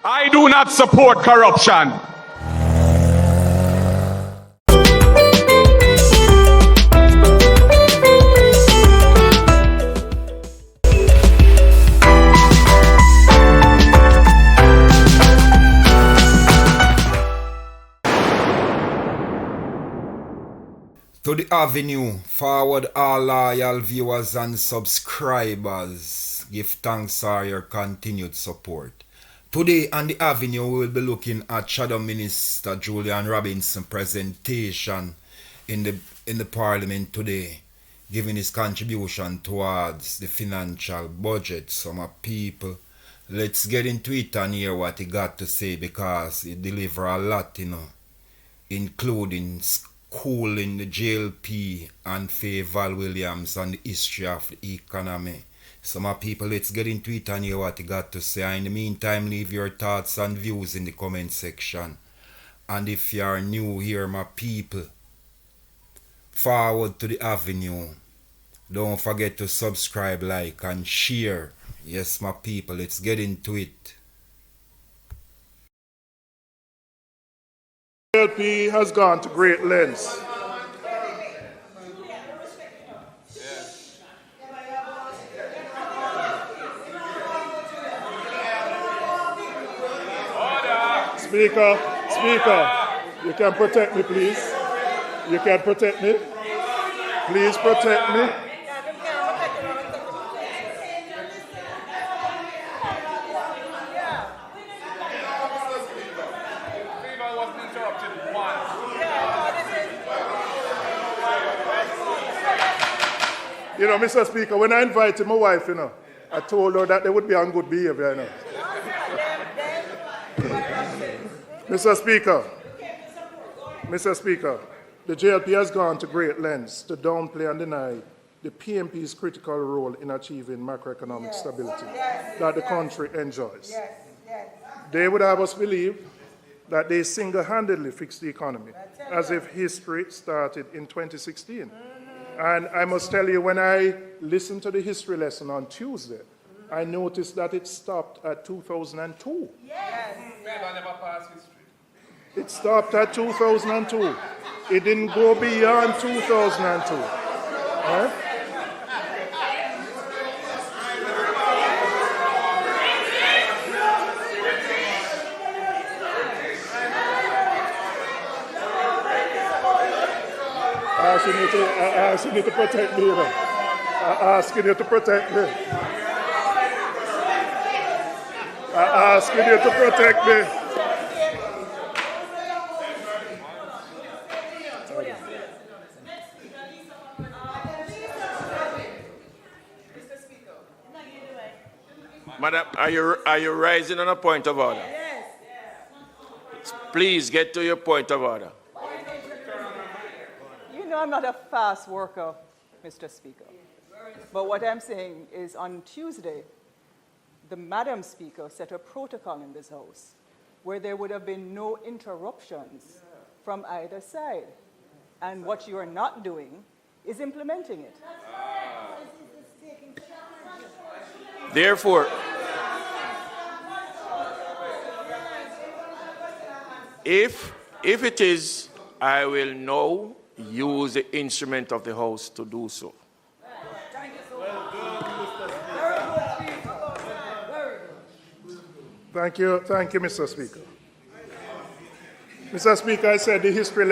I do not support corruption. To the AVI-NUE, forward all loyal viewers and subscribers. Give thanks for your continued support. Today on the AVI-NUE, we will be looking at Shadow Minister Julian Robinson presentation in the Parliament today, giving his contribution towards the financial budget. Some people, let's get into it and hear what he got to say, because he delivered a lot, including schooling the JLP and Fayval Williams on the history of the economy. Some people, let's get into it and hear what he got to say. And in the meantime, leave your thoughts and views in the comment section. And if you are new here, my people, forward to the AVI-NUE. Don't forget to subscribe, like, and share. Yes, my people, let's get into it. JLP has gone to great lengths. Speaker, you can protect me, please. You can protect me. Please protect me. Mr. Speaker, when I invited my wife, I told her that they would be on good behavior, Mr. Speaker, the JLP has gone to great lengths to downplay and deny the PMP's critical role in achieving macroeconomic stability that the country enjoys. They would have us believe that they single-handedly fixed the economy, as if history started in 2016. And I must tell you, when I listened to the history lesson on Tuesday, I noticed that it stopped at 2002. Yes. It stopped at 2002. It didn't go beyond 2002. Right? I ask you to protect me. I ask you to protect me. I ask you to protect me. Madam, are you rising on a point of order? Yes. Please get to your point of order. I'm not a fast worker, Mr. Speaker. But what I'm saying is on Tuesday, the Madam Speaker set a protocol in this House where there would have been no interruptions from either side. And what you are not doing is implementing it. Therefore, if it is, I will now use the instrument of the House to do so. Thank you, Mr. Speaker. Mr. Speaker, I said the history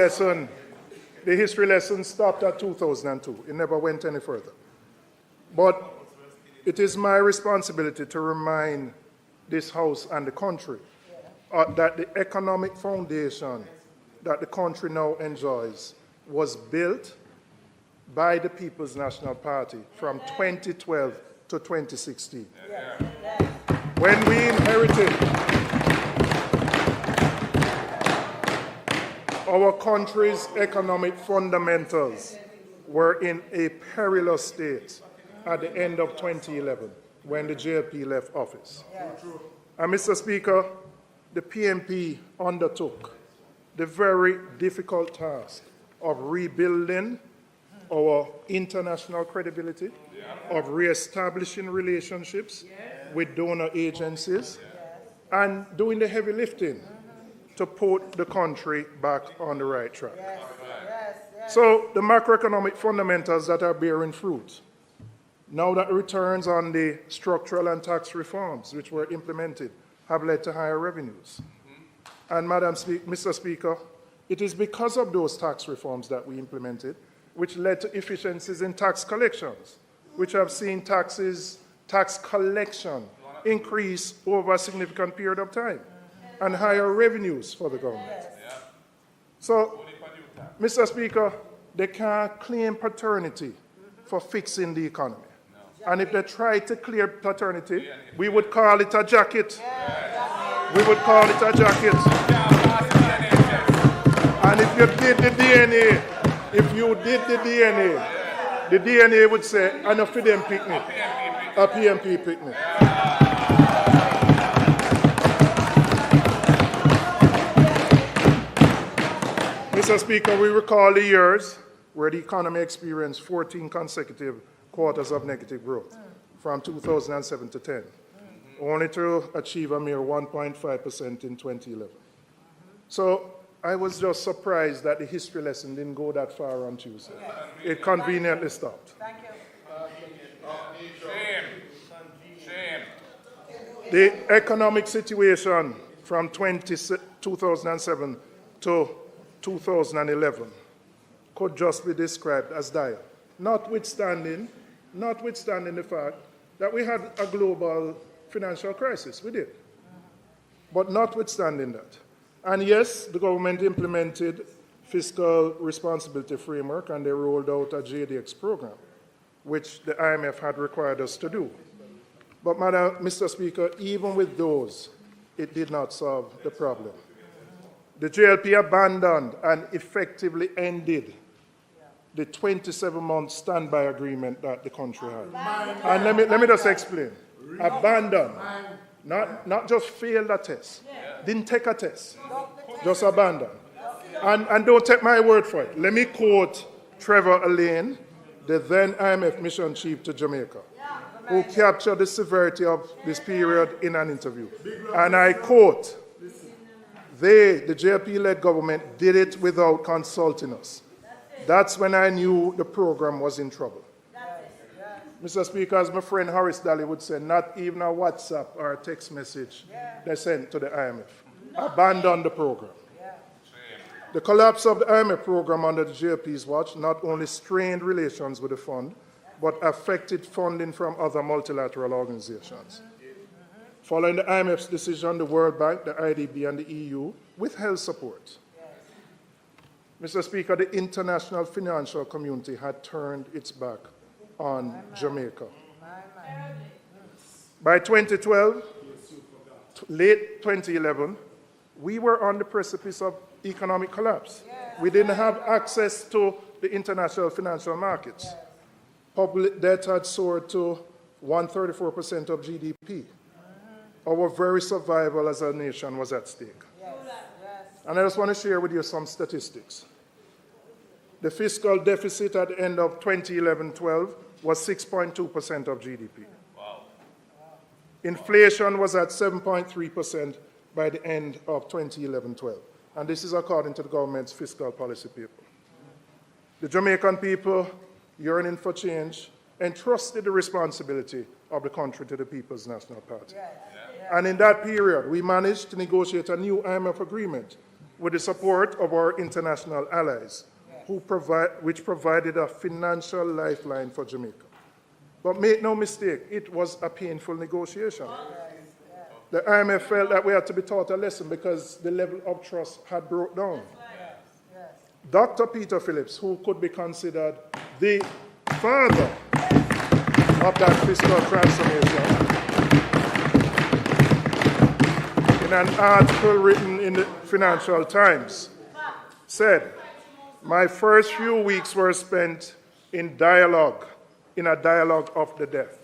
lesson stopped at 2002. It never went any further. But it is my responsibility to remind this House and the country that the economic foundation that the country now enjoys was built by the People's National Party from 2012 to 2016. When we inherited our country's economic fundamentals were in a perilous state at the end of 2011 when the JLP left office. And Mr. Speaker, the PMP undertook the very difficult task of rebuilding our international credibility, of reestablishing relationships with donor agencies, and doing the heavy lifting to put the country back on the right track. So the macroeconomic fundamentals that are bearing fruit, now that returns on the structural and tax reforms which were implemented have led to higher revenues. And Mr. Speaker, it is because of those tax reforms that we implemented which led to efficiencies in tax collections, which have seen tax collection increase over a significant period of time and higher revenues for the government. So, Mr. Speaker, they can't claim paternity for fixing the economy. And if they try to claim paternity, we would call it a jacket. We would call it a jacket. And if you did the DNA, the DNA would say, enough for them picnic, a PMP picnic. Mr. Speaker, we recall the years where the economy experienced 14 consecutive quarters of negative growth, from 2007 to 10, only to achieve a mere 1.5% in 2011. So I was just surprised that the history lesson didn't go that far on Tuesday. It conveniently stopped. Thank you. The economic situation from 2007 to 2011 could just be described as dire, notwithstanding the fact that we had a global financial crisis. We did. But notwithstanding that, and yes, the government implemented fiscal responsibility framework and they rolled out a JDX program, which the IMF had required us to do. But, Mr. Speaker, even with those, it did not solve the problem. The JLP abandoned and effectively ended the 27-month standby agreement that the country had. And let me just explain. Abandoned, not just failed a test, didn't take a test, just abandoned. And don't take my word for it. Let me quote Trevor Alain, the then IMF mission chief to Jamaica, who captured the severity of this period in an interview. And I quote, the JLP-led government, did it without consulting us. That's when I knew the program was in trouble. Mr. Speaker, as my friend Horace Daly would say, not even a WhatsApp or a text message they sent to the IMF. Abandon the program. The collapse of the IMF program under the JLP's watch not only strained relations with the fund, but affected funding from other multilateral organizations. Following the IMF's decision, the World Bank, the IDB, and the EU withheld support. Mr. Speaker, the international financial community had turned its back on Jamaica. By 2012, late 2011, we were on the precipice of economic collapse. We didn't have access to the international financial markets. Public debt had soared to 134% of GDP. Our very survival as a nation was at stake. And I just want to share with you some statistics. The fiscal deficit at the end of 2011-12 was 6.2% of GDP. Wow. Inflation was at 7.3% by the end of 2011-12. And this is according to the government's fiscal policy paper. The Jamaican people, yearning for change, entrusted the responsibility of the country to the People's National Party. And in that period, we managed to negotiate a new IMF agreement with the support of our international allies, which provided a financial lifeline for Jamaica. But make no mistake, it was a painful negotiation. The IMF felt that we had to be taught a lesson because the level of trust had broke down. Dr. Peter Phillips, who could be considered the father of that fiscal transformation, in an article written in the Financial Times, said, "My first few weeks were spent in a dialogue of the deaf.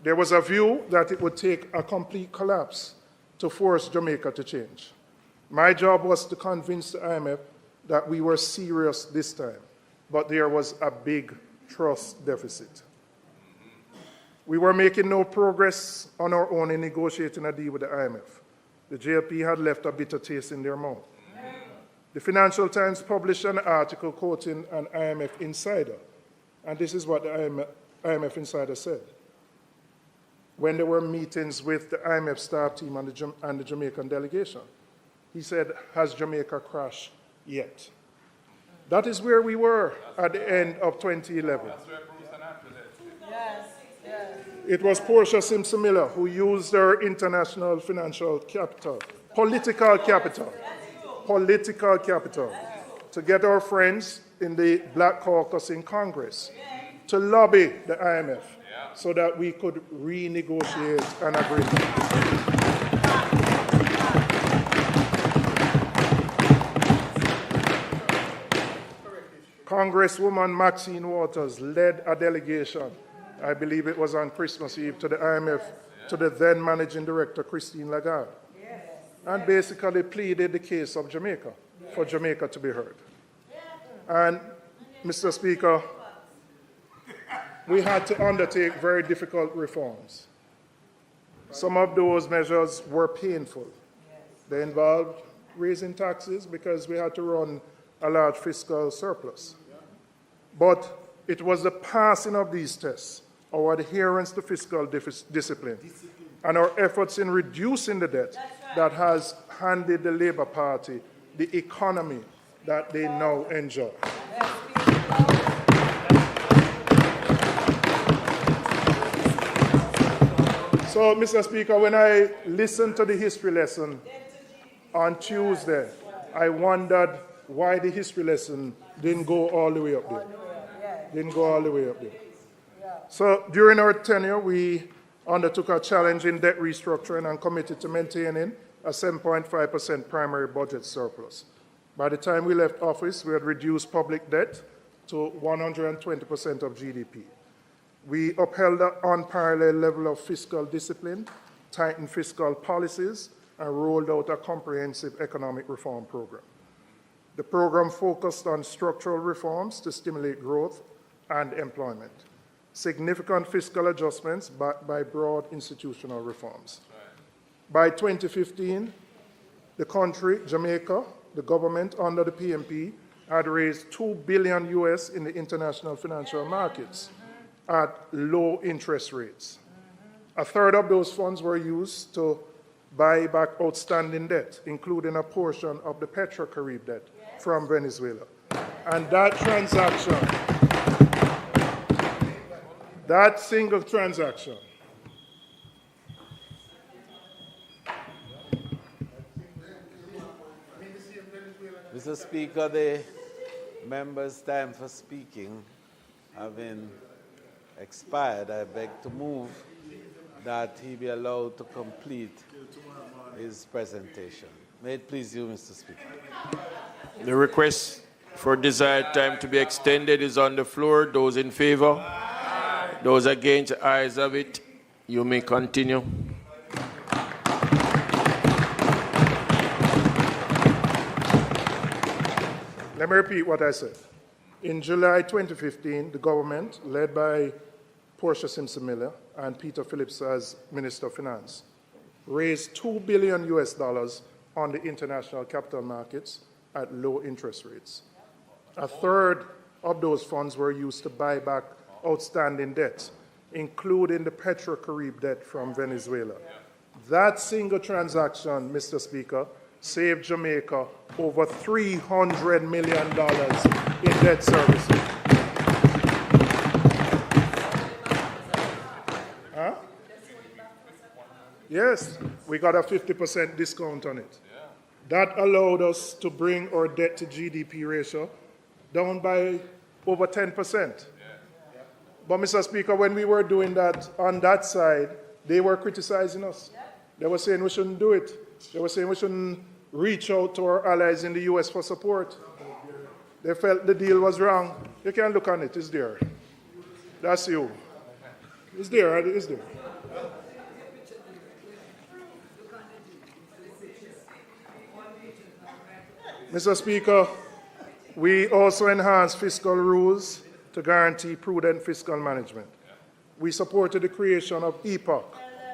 There was a view that it would take a complete collapse to force Jamaica to change. My job was to convince the IMF that we were serious this time, but there was a big trust deficit." We were making no progress on our own in negotiating a deal with the IMF. The JLP had left a bitter taste in their mouth. The Financial Times published an article quoting an IMF insider, and this is what the IMF insider said. When there were meetings with the IMF staff team and the Jamaican delegation, he said, "Has Jamaica crashed yet?" That is where we were at the end of 2011. It was Portia Simpson Miller who used her international financial capital, political capital, to get our friends in the Black Caucus in Congress to lobby the IMF so that we could renegotiate an agreement. Congresswoman Maxine Waters led a delegation, I believe it was on Christmas Eve, to the IMF, to the then Managing Director, Christine Lagarde, and basically pleaded the case of Jamaica, for Jamaica to be heard. And, Mr. Speaker, we had to undertake very difficult reforms. Some of those measures were painful. They involved raising taxes because we had to run a large fiscal surplus. But it was the passing of these tests, our adherence to fiscal discipline, and our efforts in reducing the debt that has handed the Labour Party the economy that they now enjoy. So, Mr. Speaker, when I listened to the history lesson on Tuesday, I wondered why the history lesson didn't go all the way up there. So during our tenure, we undertook a challenging debt restructuring and committed to maintaining a 7.5% primary budget surplus. By the time we left office, we had reduced public debt to 120% of GDP. We upheld an unparalleled level of fiscal discipline, tightened fiscal policies, and rolled out a comprehensive economic reform program. The program focused on structural reforms to stimulate growth and employment, significant fiscal adjustments backed by broad institutional reforms. By 2015, the country, Jamaica, the government under the PMP, had raised $2 billion US in the international financial markets at low interest rates. A third of those funds were used to buy back outstanding debt, including a portion of the Petrocarib debt from Venezuela. And that transaction, that single transaction, Mr. Speaker, the member's time for speaking having expired, I beg to move that he be allowed to complete his presentation. May it please you, Mr. Speaker. The request for desired time to be extended is on the floor. Those in favor? Those against, ayes have it. You may continue. Let me repeat what I said. In July 2015, the government, led by Portia Simpson Miller and Peter Phillips as Minister of Finance, raised $2 billion US on the international capital markets at low interest rates. A third of those funds were used to buy back outstanding debt, including the Petrocarib debt from Venezuela. That single transaction, Mr. Speaker, saved Jamaica over $300 million in debt servicing. Huh? Yes, we got a 50% discount on it. That allowed us to bring our debt to GDP ratio down by over 10%. But, Mr. Speaker, when we were doing that on that side, they were criticizing us. They were saying we shouldn't do it. They were saying we shouldn't reach out to our allies in the US for support. They felt the deal was wrong. You can look on it, it's there. That's you. It's there, it's there. Mr. Speaker, we also enhanced fiscal rules to guarantee prudent fiscal management. We supported the creation of EPOC,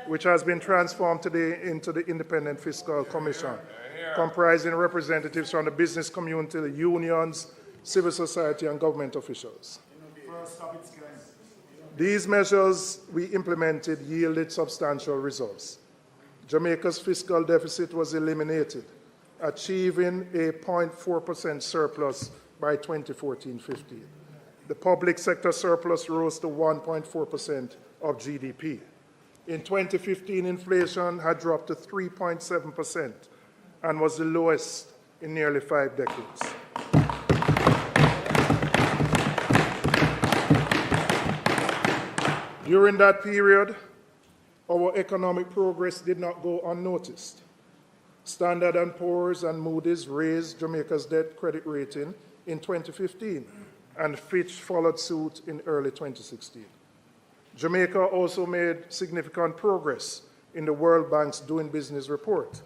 which has been transformed today into the Independent Fiscal Commission, comprising representatives from the business community, the unions, civil society, and government officials. These measures we implemented yielded substantial results. Jamaica's fiscal deficit was eliminated, achieving a 0.4% surplus by 2014-15. The public sector surplus rose to 1.4% of GDP. In 2015, inflation had dropped to 3.7% and was the lowest in nearly 5 decades. During that period, our economic progress did not go unnoticed. Standard & Poor's and Moody's raised Jamaica's debt credit rating in 2015, and Fitch followed suit in early 2016. Jamaica also made significant progress in the World Bank's Doing Business report,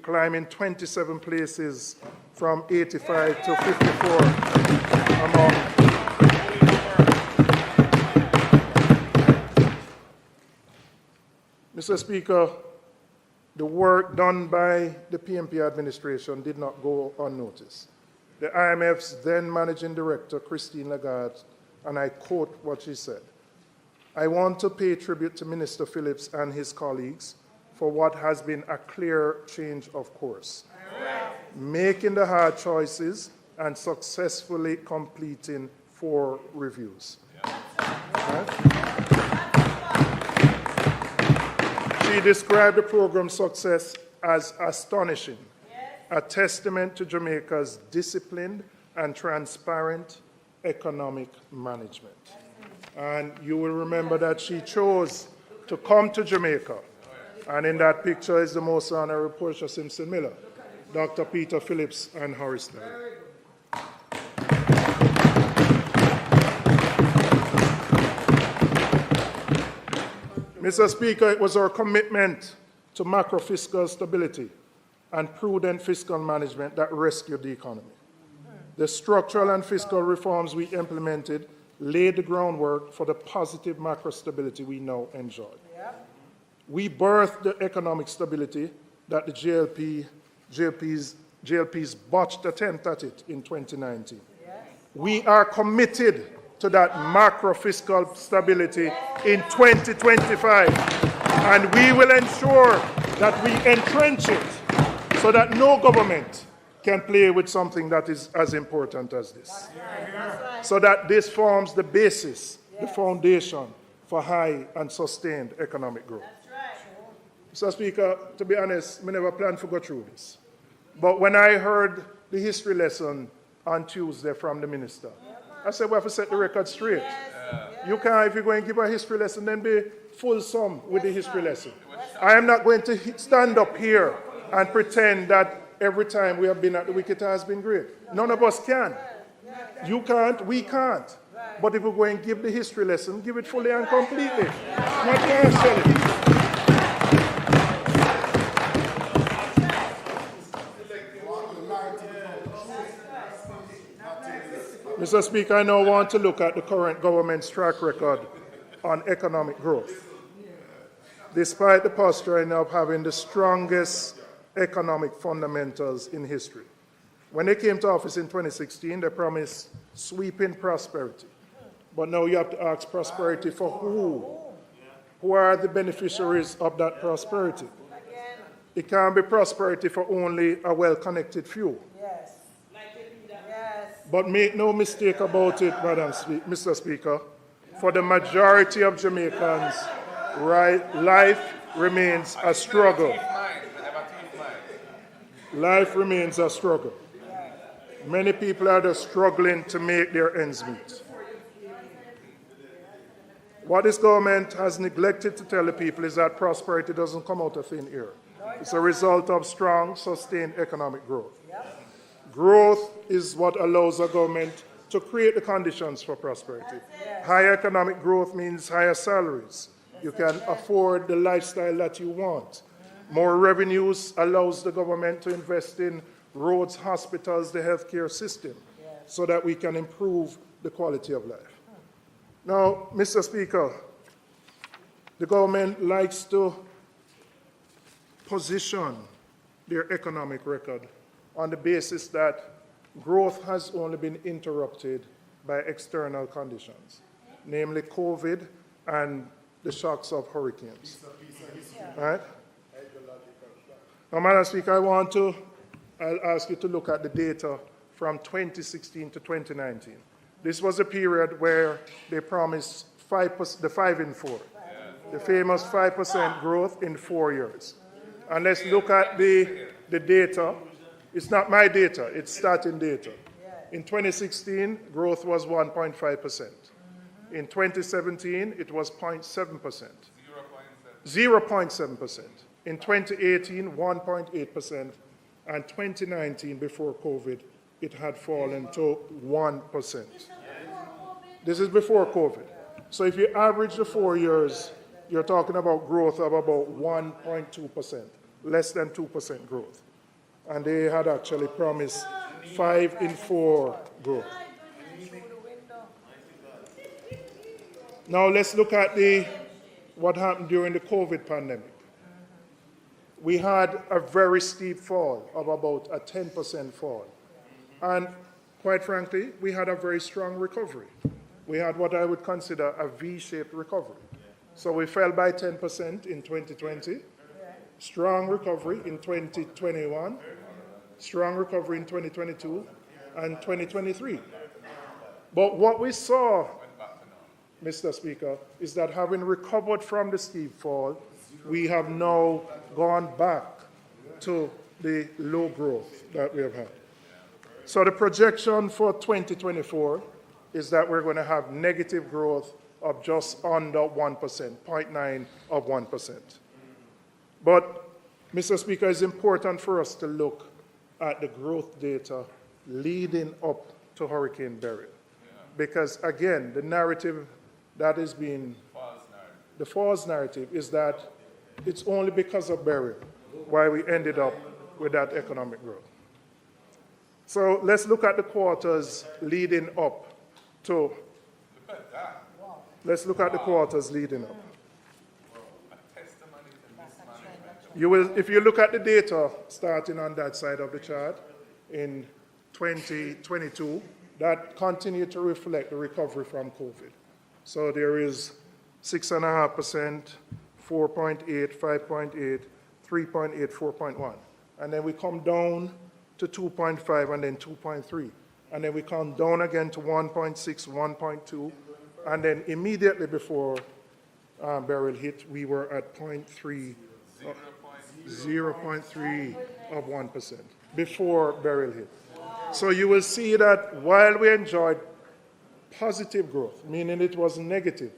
climbing 27 places from 85 to 54 among Mr. Speaker, the work done by the PMP administration did not go unnoticed. The IMF's then managing director, Christine Lagarde, and I quote what she said, "I want to pay tribute to Minister Phillips and his colleagues for what has been a clear change of course, making the hard choices and successfully completing 4 reviews." Right? She described the program's success as astonishing, a testament to Jamaica's disciplined and transparent economic management. And you will remember that she chose to come to Jamaica. And in that picture is the most honorable Portia Simpson Miller, Dr. Peter Phillips, and Horace Dyer. Mr. Speaker, it was our commitment to macro-fiscal stability and prudent fiscal management that rescued the economy. The structural and fiscal reforms we implemented laid the groundwork for the positive macro stability we now enjoy. We birthed the economic stability that the JLP's botched attempt at it in 2019. We are committed to that macro-fiscal stability in 2025, and we will ensure that we entrench it so that no government can play with something that is as important as this. So that this forms the basis, the foundation for high and sustained economic growth. Mr. Speaker, to be honest, I never planned to go through this. But when I heard the history lesson on Tuesday from the minister, I said we have to set the record straight. You can't, if you're going to give a history lesson, then be fulsome with the history lesson. I am not going to stand up here and pretend that every time we have been at the wicket has been great. None of us can. You can't, we can't. But if we're going to give the history lesson, give it fully and completely. Not partially. Mr. Speaker, I now want to look at the current government's track record on economic growth. Despite the posturing of having the strongest economic fundamentals in history. When they came to office in 2016, they promised sweeping prosperity. But now you have to ask prosperity for who? Who are the beneficiaries of that prosperity? It can't be prosperity for only a well-connected few. But make no mistake about it, Mr. Speaker, for the majority of Jamaicans, life remains a struggle. Life remains a struggle. Many people are just struggling to make their ends meet. What this government has neglected to tell the people is that prosperity doesn't come out of thin air. It's a result of strong, sustained economic growth. Growth is what allows a government to create the conditions for prosperity. Higher economic growth means higher salaries. You can afford the lifestyle that you want. More revenues allows the government to invest in roads, hospitals, the healthcare system, so that we can improve the quality of life. Now, Mr. Speaker, The government likes to position their economic record on the basis that growth has only been interrupted by external conditions, namely COVID and the shocks of hurricanes. Right? Now, Madam Speaker, I'll ask you to look at the data from 2016 to 2019. This was a period where they promised the 5 in 4, the famous 5% growth in 4 years. And let's look at the data. It's not my data, it's starting data. In 2016, growth was 1.5%. In 2017, it was 0.7%. 0.7%. In 2018, 1.8%. And 2019, before COVID, it had fallen to 1%. This is before COVID. So if you average the 4 years, you're talking about growth of about 1.2%, less than 2% growth. And they had actually promised 5 in 4 growth. Now let's look at what happened during the COVID pandemic. We had a very steep fall of about a 10% fall. And quite frankly, we had a very strong recovery. We had what I would consider a V-shaped recovery. So we fell by 10% in 2020, strong recovery in 2021, strong recovery in 2022, and 2023. But what we saw, Mr. Speaker, is that having recovered from the steep fall, we have now gone back to the low growth that we have had. So the projection for 2024 is that we're going to have negative growth of just under 1%, 0.9 of 1%. But, Mr. Speaker, it's important for us to look at the growth data leading up to Hurricane Beryl. Because, again, the narrative that is being, the false narrative is that it's only because of Beryl why we ended up with that economic growth. So let's look at the quarters leading up to, let's look at the quarters leading up. You will, if you look at the data starting on that side of the chart in 2022, that continued to reflect the recovery from COVID. So there is 6.5%, 4.8, 5.8, 3.8, 4.1. And then we come down to 2.5 and then 2.3. And then we come down again to 1.6, 1.2. And then immediately before Beryl hit, we were at 0.3, 0.3 of 1% before Beryl hit. So you will see that while we enjoyed positive growth, meaning it was negative,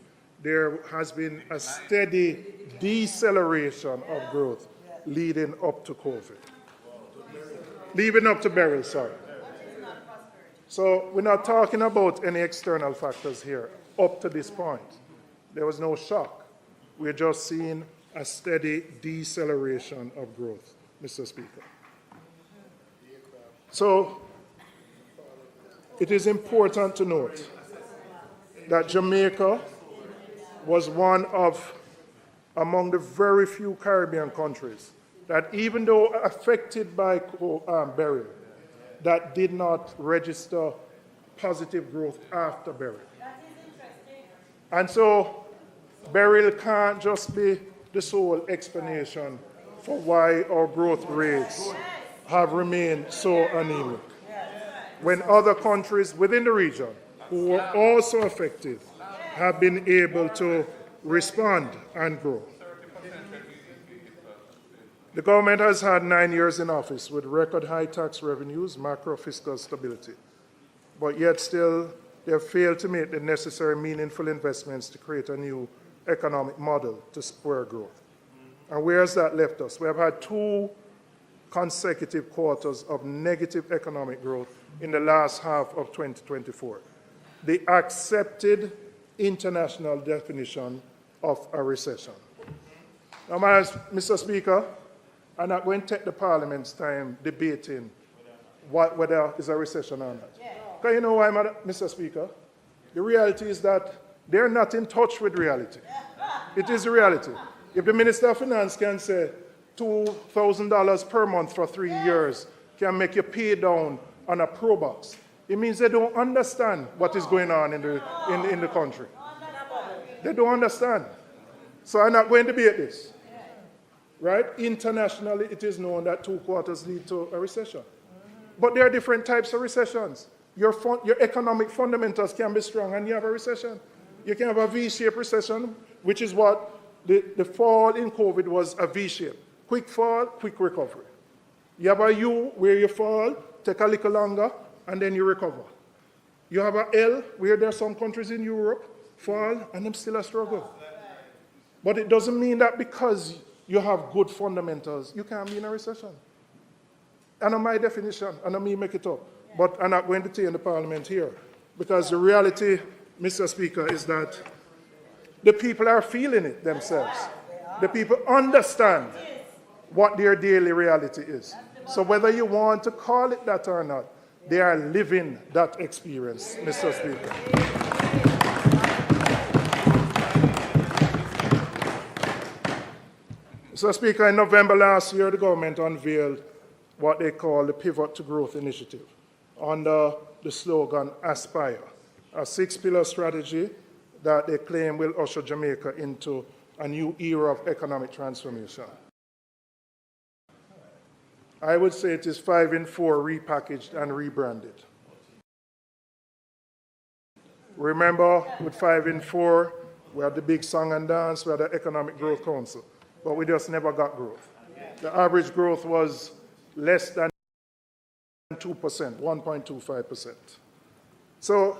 there has been a steady deceleration of growth leading up to COVID. Leading up to Beryl, sorry. So we're not talking about any external factors here up to this point. There was no shock. We're just seeing a steady deceleration of growth, Mr. Speaker. So it is important to note that Jamaica was one of among the very few Caribbean countries that, even though affected by Beryl, that did not register positive growth after Beryl. That is interesting. And so Beryl can't just be the sole explanation for why our growth rates have remained so anemic. When other countries within the region who were also affected have been able to respond and grow. The government has had 9 years in office with record high tax revenues, macro fiscal stability, but yet still they have failed to make the necessary meaningful investments to create a new economic model to spur growth. And where has that left us? We have had 2 consecutive quarters of negative economic growth in the last half of 2024. The accepted international definition of a recession. Now, Mr. Speaker, I'm not going to take the Parliament's time debating whether it's a recession or not. Because you know why, Mr. Speaker? The reality is that they're not in touch with reality. It is the reality. If the Minister of Finance can say $2,000 per month for 3 years can make you pay down on a pro box, it means they don't understand what is going on in the country. They don't understand. So I'm not going to debate this. Right? Internationally, it is known that 2 quarters lead to a recession. But there are different types of recessions. Your economic fundamentals can be strong and you have a recession. You can have a V-shaped recession, which is what the fall in COVID was, a V-shape. Quick fall, quick recovery. You have a U where you fall, take a little longer, and then you recover. You have a L where there are some countries in Europe fall and them still a struggle. But it doesn't mean that because you have good fundamentals, you can't be in a recession. And on my definition, and on me make it up, but I'm not going to tell you in the parliament here, because the reality, Mr. Speaker, is that the people are feeling it themselves. The people understand what their daily reality is. So whether you want to call it that or not, they are living that experience, Mr. Speaker. Mr. Speaker, in November last year, the government unveiled what they call the Pivot to Growth Initiative under the slogan Aspire, a 6-pillar strategy that they claim will usher Jamaica into a new era of economic transformation. I would say it is 5 in 4 repackaged and rebranded. Remember, with 5 in 4, we had the big song and dance, we had the Economic Growth Council, but we just never got growth. The average growth was less than 2%, 1.25%. So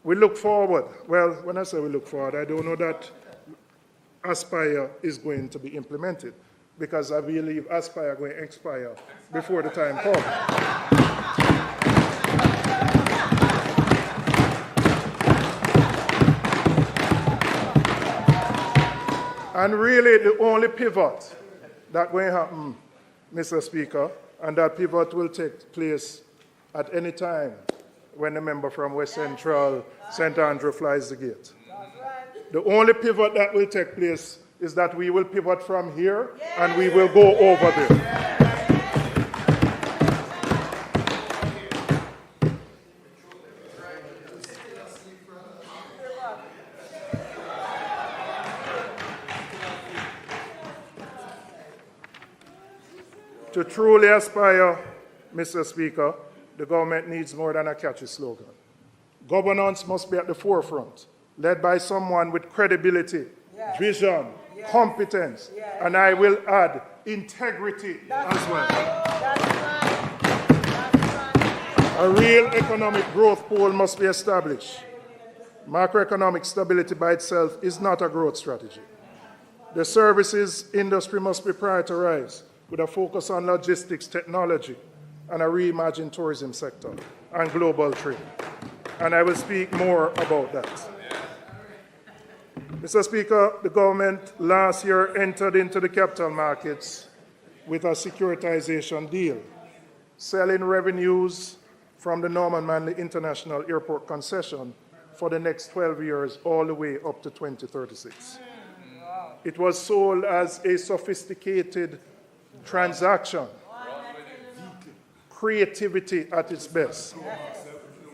we look forward. Well, when I say we look forward, I don't know that Aspire is going to be implemented, because I believe Aspire is going to expire before the time comes. And really, the only pivot that will happen, Mr. Speaker, and that pivot will take place at any time when the member from West Central, St. Andrew, flies the gate. The only pivot that will take place is that we will pivot from here and we will go over there. To truly aspire, Mr. Speaker, the government needs more than a catchy slogan. Governance must be at the forefront, led by someone with credibility, vision, competence, and I will add integrity as well. A real economic growth pool must be established. Macroeconomic stability by itself is not a growth strategy. The services industry must be prioritized with a focus on logistics, technology, and a reimagined tourism sector and global trade. And I will speak more about that. Mr. Speaker, the government last year entered into the capital markets with a securitization deal, selling revenues from the Norman Manley International Airport concession for the next 12 years, all the way up to 2036. It was sold as a sophisticated transaction, creativity at its best.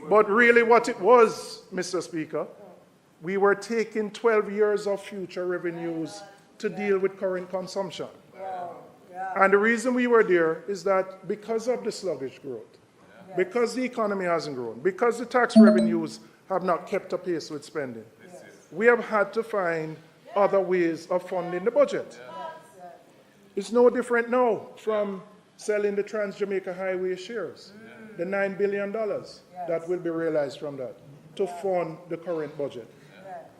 But really what it was, Mr. Speaker, we were taking 12 years of future revenues to deal with current consumption. And the reason we were there is that because of the sluggish growth, because the economy hasn't grown, because the tax revenues have not kept up pace with spending, we have had to find other ways of funding the budget. It's no different now from selling the Trans-Jamaica Highway shares, the $9 billion that will be realized from that, to fund the current budget.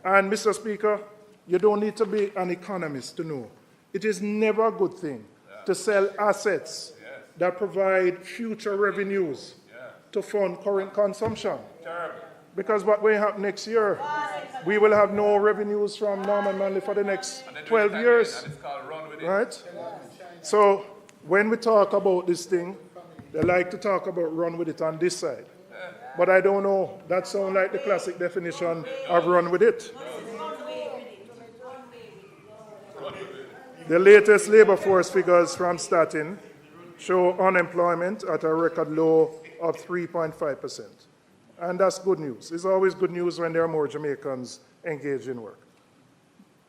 And Mr. Speaker, you don't need to be an economist to know. It is never a good thing to sell assets that provide future revenues to fund current consumption. Because what will happen next year, we will have no revenues from Norman Manley for the next 12 years. Right? So when we talk about this thing, they like to talk about run with it on this side. But I don't know, that sounds like the classic definition of run with it. The latest labor force figures from Statin show unemployment at a record low of 3.5%. And that's good news. It's always good news when there are more Jamaicans engaged in work.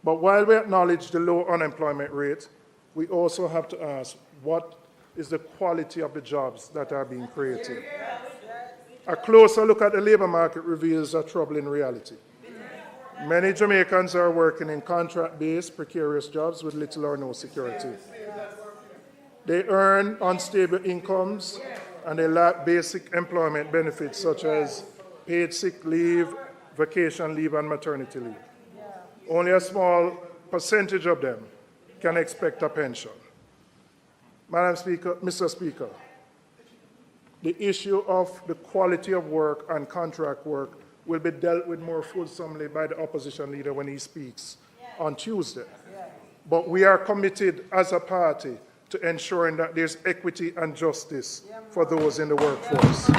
But while we acknowledge the low unemployment rate, we also have to ask, what is the quality of the jobs that are being created? A closer look at the labor market reveals a troubling reality. Many Jamaicans are working in contract-based, precarious jobs with little or no security. They earn unstable incomes, and they lack basic employment benefits such as paid sick leave, vacation leave, and maternity leave. Only a small percentage of them can expect a pension. Madam Speaker, Mr. Speaker, the issue of the quality of work and contract work will be dealt with more fulsomely by the opposition leader when he speaks on Tuesday. But we are committed as a party to ensuring that there's equity and justice for those in the workforce.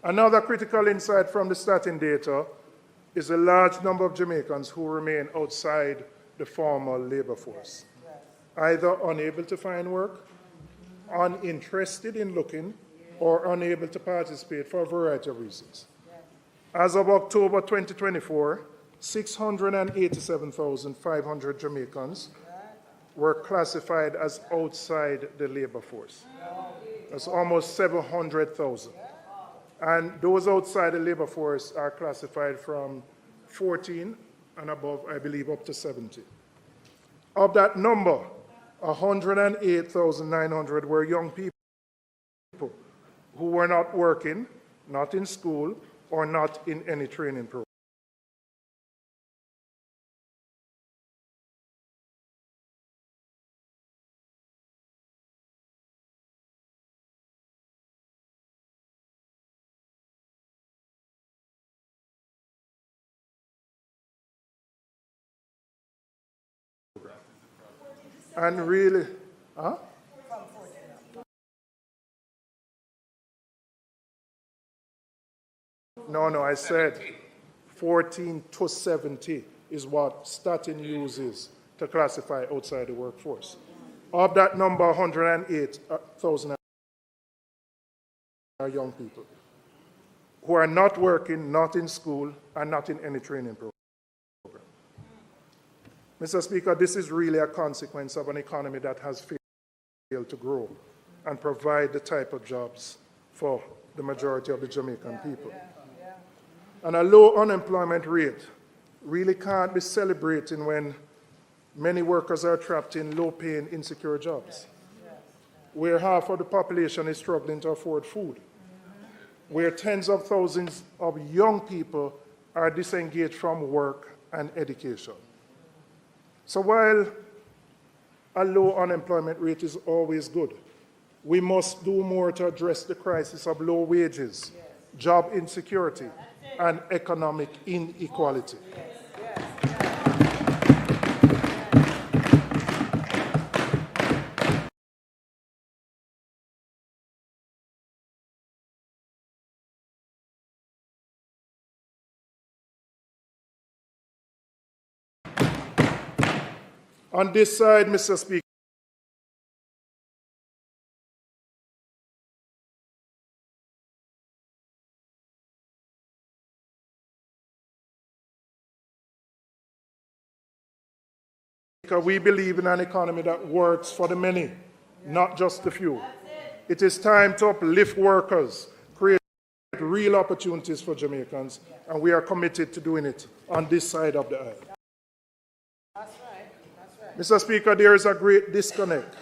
Another critical insight from the Statin data is a large number of Jamaicans who remain outside the formal labor force, either unable to find work, uninterested in looking, or unable to participate for a variety of reasons. As of October 2024, 687,500 Jamaicans were classified as outside the labor force. That's almost 700,000. And those outside the labor force are classified from 14 and above, I believe, up to 70. Of that number, 108,900 were young people who were not working, not in school, or not in any training program. And really, huh? No, I said 14 to 70 is what Statin uses to classify outside the workforce. Of that number, 108,000 are young people who are not working, not in school, and not in any training program. Mr. Speaker, this is really a consequence of an economy that has failed to grow and provide the type of jobs for the majority of the Jamaican people. And a low unemployment rate really can't be celebrating when many workers are trapped in low-paying, insecure jobs, where half of the population is struggling to afford food, where tens of thousands of young people are disengaged from work and education. So while a low unemployment rate is always good, we must do more to address the crisis of low wages, job insecurity, and economic inequality. On this side, Mr. Speaker, we believe in an economy that works for the many, not just the few. It is time to uplift workers, create real opportunities for Jamaicans, and we are committed to doing it on this side of the aisle. Mr. Speaker, there is a great disconnect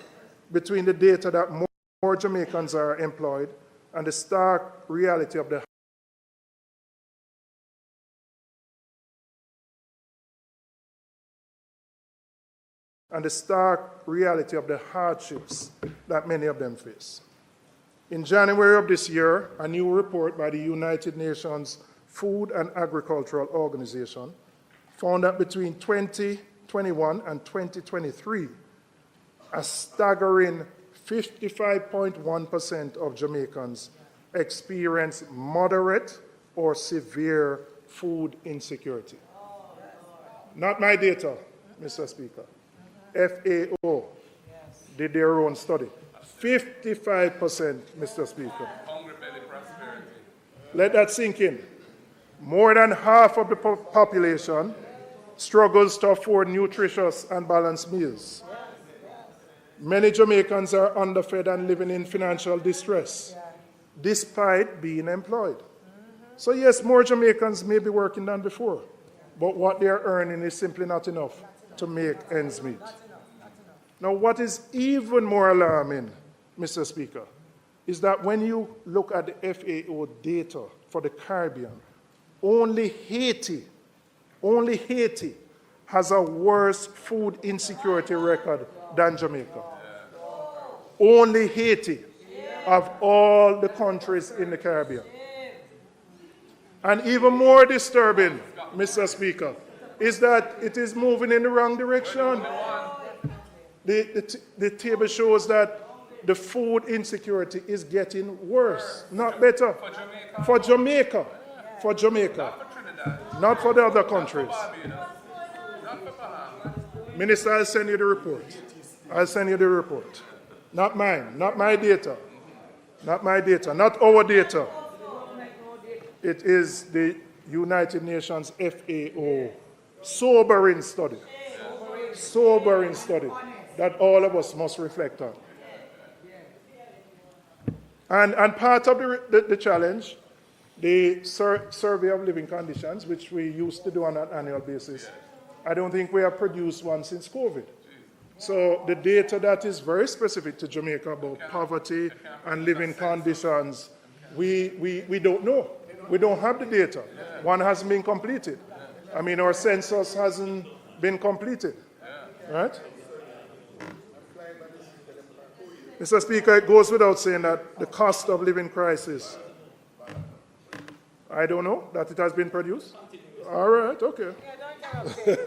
between the data that more Jamaicans are employed and the stark reality of the hardships that many of them face. In January of this year, a new report by the United Nations Food and Agricultural Organization found that between 2021 and 2023, a staggering 55.1% of Jamaicans experienced moderate or severe food insecurity. Not my data, Mr. Speaker. FAO did their own study. 55%, Mr. Speaker. Let that sink in. More than half of the population struggles to afford nutritious and balanced meals. Many Jamaicans are underfed and living in financial distress, despite being employed. So yes, more Jamaicans may be working than before, but what they are earning is simply not enough to make ends meet. Now, what is even more alarming, Mr. Speaker, is that when you look at the FAO data for the Caribbean, only Haiti has a worse food insecurity record than Jamaica. Only Haiti of all the countries in the Caribbean. And even more disturbing, Mr. Speaker, is that it is moving in the wrong direction. The table shows that the food insecurity is getting worse, not better. For Jamaica. For Jamaica. Not for the other countries. Minister, I'll send you the report. I'll send you the report. Not mine, not my data. Not my data, not our data. It is the United Nations FAO sobering study. Sobering study that all of us must reflect on. And part of the challenge, the survey of living conditions, which we used to do on an annual basis, I don't think we have produced one since COVID. So the data that is very specific to Jamaica about poverty and living conditions, we don't know. We don't have the data. One hasn't been completed. I mean, our census hasn't been completed, right? Mr. Speaker, it goes without saying that the cost of living crisis, I don't know that it has been produced. All right, okay. Your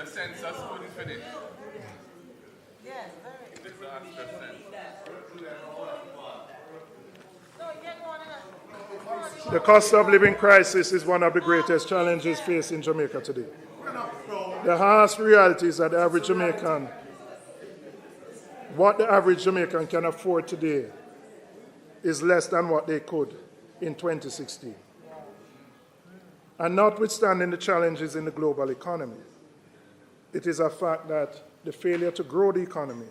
census couldn't finish. The cost of living crisis is one of the greatest challenges facing Jamaica today. The harsh reality is that what the average Jamaican can afford today is less than what they could in 2016. And notwithstanding the challenges in the global economy, it is a fact that the failure to grow the economy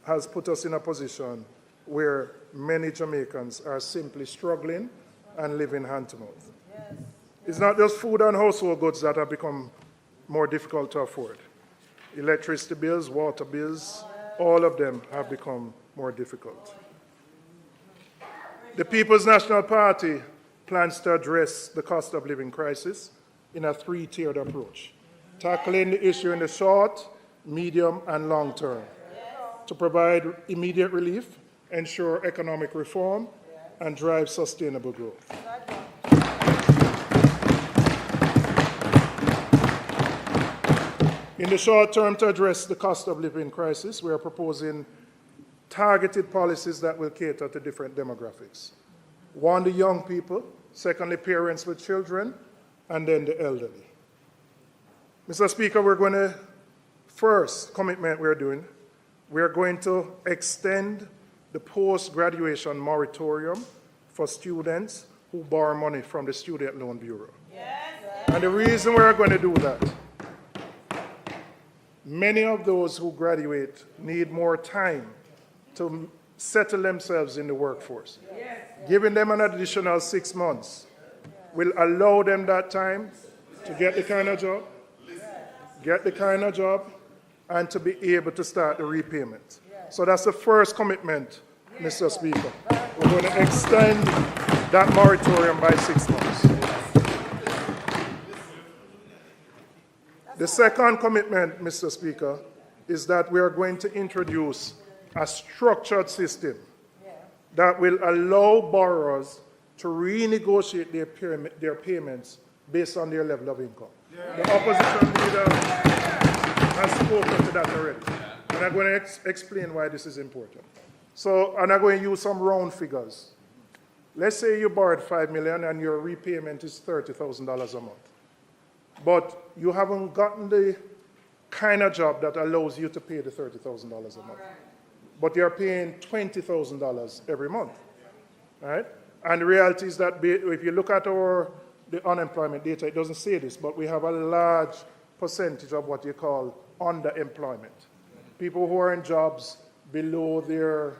has put us in a position where many Jamaicans are simply struggling and living hand to mouth. Yes. It's not just food and household goods that have become more difficult to afford. Electricity bills, water bills, all of them have become more difficult. The People's National Party plans to address the cost of living crisis in a three-tiered approach, tackling the issue in the short, medium, and long term to provide immediate relief, ensure economic reform, and drive sustainable growth. In the short term, to address the cost of living crisis, we are proposing targeted policies that will cater to different demographics. One, the young people, secondly, parents with children, and then the elderly. Mr. Speaker, we're going to, first commitment we're doing, we're going to extend the post-graduation moratorium for students who borrow money from the Student Loan Bureau. Yes. And the reason we're going to do that, many of those who graduate need more time to settle themselves in the workforce. Yes. Giving them an additional 6 months will allow them that time to get the kind of job, and to be able to start the repayment. So that's the first commitment, Mr. Speaker. We're going to extend that moratorium by 6 months. The second commitment, Mr. Speaker, is that we are going to introduce a structured system that will allow borrowers to renegotiate their payments based on their level of income. The opposition leader has spoken to that already. And I'm going to explain why this is important. So, and I'm going to use some round figures. Let's say you borrowed $5 million and your repayment is $30,000 a month. But you haven't gotten the kind of job that allows you to pay the $30,000 a month. But you're paying $20,000 every month, right? And the reality is that if you look at the unemployment data, it doesn't say this, but we have a large percentage of what you call underemployment. People who are in jobs below their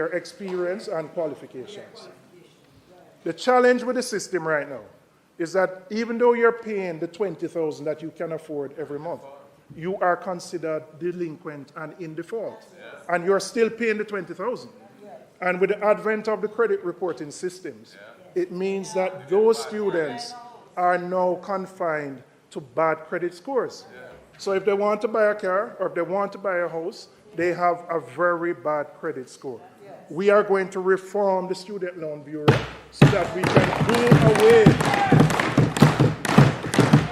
experience and qualifications. The challenge with the system right now is that even though you're paying the $20,000 that you can afford every month, you are considered delinquent and in default. And you're still paying the $20,000. And with the advent of the credit reporting systems, it means that those students are now confined to bad credit scores. So if they want to buy a car or if they want to buy a house, they have a very bad credit score. We are going to reform the Student Loan Bureau so that we can do away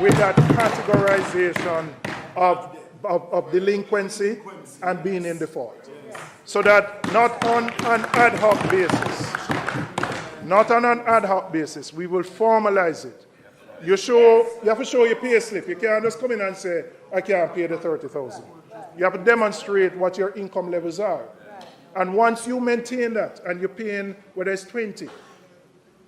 with that categorization of delinquency and being in default. So that not on an ad hoc basis, we will formalize it. You have to show your pay slip. You can't just come in and say, I can't pay the $30,000. You have to demonstrate what your income levels are. And once you maintain that and you're paying whether it's 20,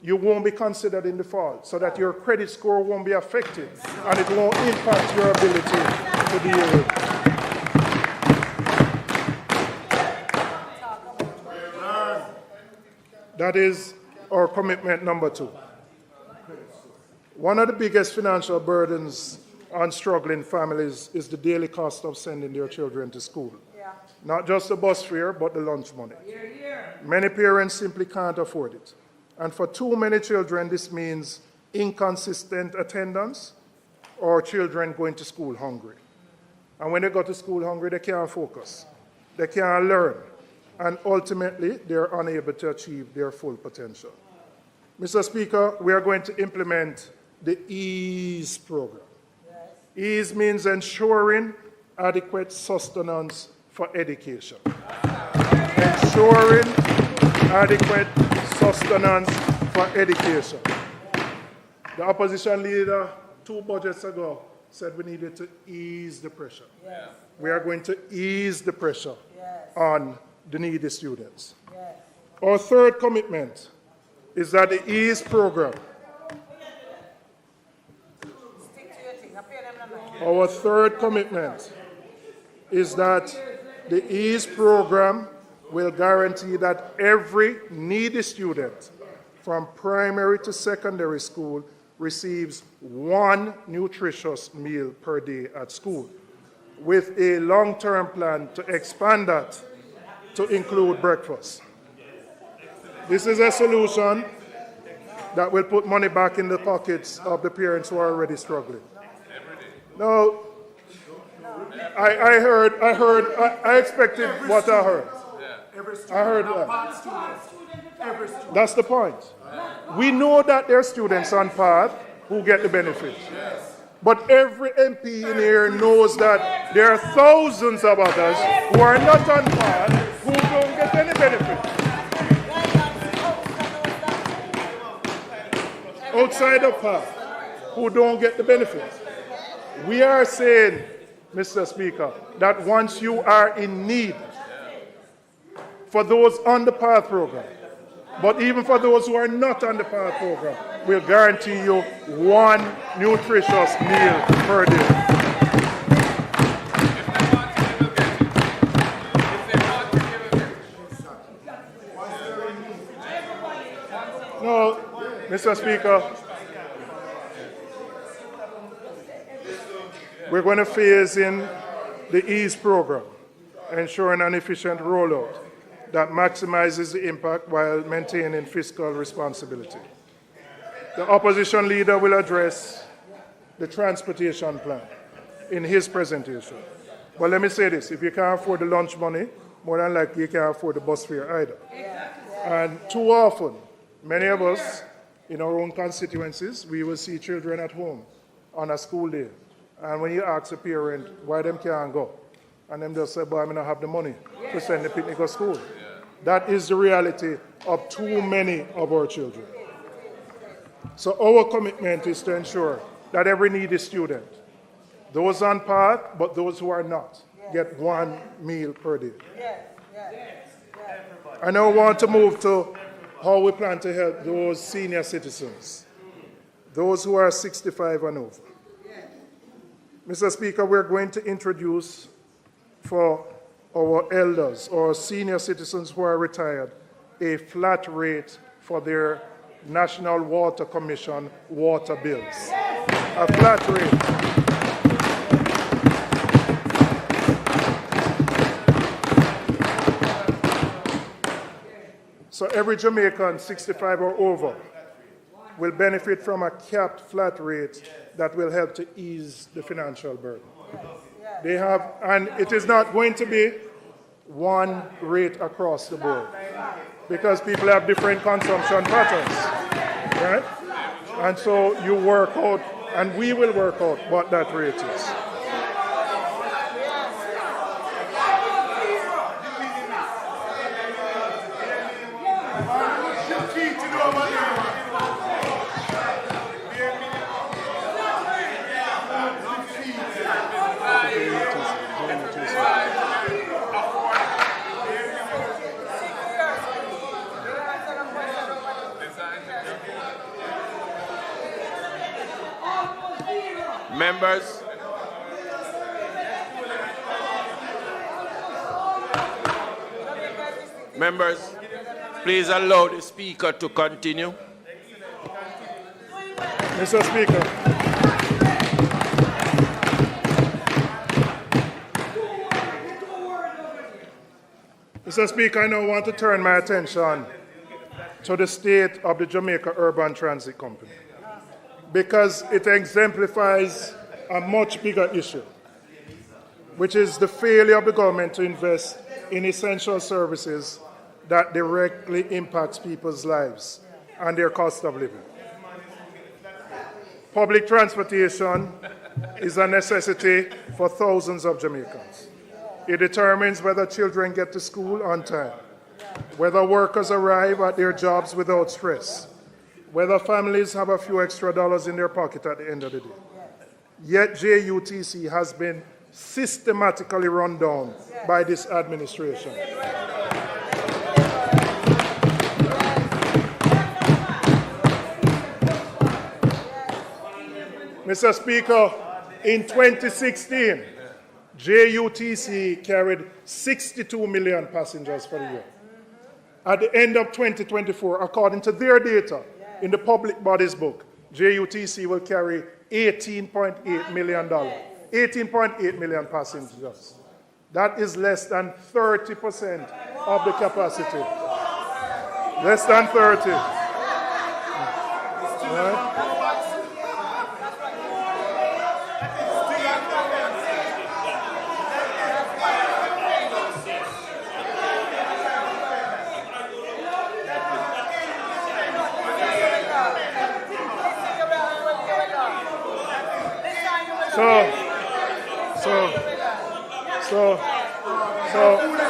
you won't be considered in default so that your credit score won't be affected and it won't impact your ability to deal with. That is our commitment number 2. One of the biggest financial burdens on struggling families is the daily cost of sending their children to school. Not just the bus fare, but the lunch money. Many parents simply can't afford it. And for too many children, this means inconsistent attendance or children going to school hungry. And when they go to school hungry, they can't focus. They can't learn. And ultimately, they're unable to achieve their full potential. Mr. Speaker, we are going to implement the EASE program. EASE means ensuring adequate sustenance for education. Ensuring adequate sustenance for education. The opposition leader 2 budgets ago said we needed to ease the pressure. We are going to ease the pressure on the needy students. Our third commitment is that the EASE program, our third commitment is that the EASE program will guarantee that every needy student from primary to secondary school receives 1 nutritious meal per day at school, with a long-term plan to expand that to include breakfast. This is a solution that will put money back in the pockets of the parents who are already struggling. Now, I expected what I heard. I heard that. That's the point. We know that there are students on path who get the benefit. But every MP in here knows that there are thousands of others who are not on path who don't get any benefit. Outside of path, who don't get the benefit. We are saying, Mr. Speaker, that once you are in need, for those on the PATH program, but even for those who are not on the PATH program, we'll guarantee you 1 nutritious meal per day. No, Mr. Speaker, we're going to phase in the EASE program, ensuring an efficient rollout that maximizes the impact while maintaining fiscal responsibility. The opposition leader will address the transportation plan in his presentation. But let me say this, if you can't afford the lunch money, more than likely you can't afford the bus fare either. And too often, many of us in our own constituencies, we will see children at home on a school day. And when you ask a parent why them can't go, and them just say, boy, I don't have the money to send the picnic to school. That is the reality of too many of our children. So our commitment is to ensure that every needy student, those on path, but those who are not, get one meal per day. I now want to move to how we plan to help those senior citizens, those who are 65 and over. Mr. Speaker, we're going to introduce for our elders or senior citizens who are retired a flat rate for their National Water Commission water bills. A flat rate. So every Jamaican 65 or over will benefit from a capped flat rate that will help to ease the financial burden. They have, and it is not going to be one rate across the board because people have different consumption patterns, right? And so you work out, and we will work out what that rate is. Members, please allow the speaker to continue. Mr. Speaker. Mr. Speaker, I now want to turn my attention to the state of the Jamaica Urban Transit Company, because it exemplifies a much bigger issue, which is the failure of the government to invest in essential services that directly impacts people's lives and their cost of living. Public transportation is a necessity for thousands of Jamaicans. It determines whether children get to school on time, whether workers arrive at their jobs without stress, whether families have a few extra dollars in their pocket at the end of the day. Yet JUTC has been systematically run down by this administration. Mr. Speaker, in 2016, JUTC carried 62 million passengers for the year. At the end of 2024, according to their data in the public bodies book, JUTC will carry $18.8 million, 18.8 million passengers. That is less than 30% of the capacity. Less than 30. Right?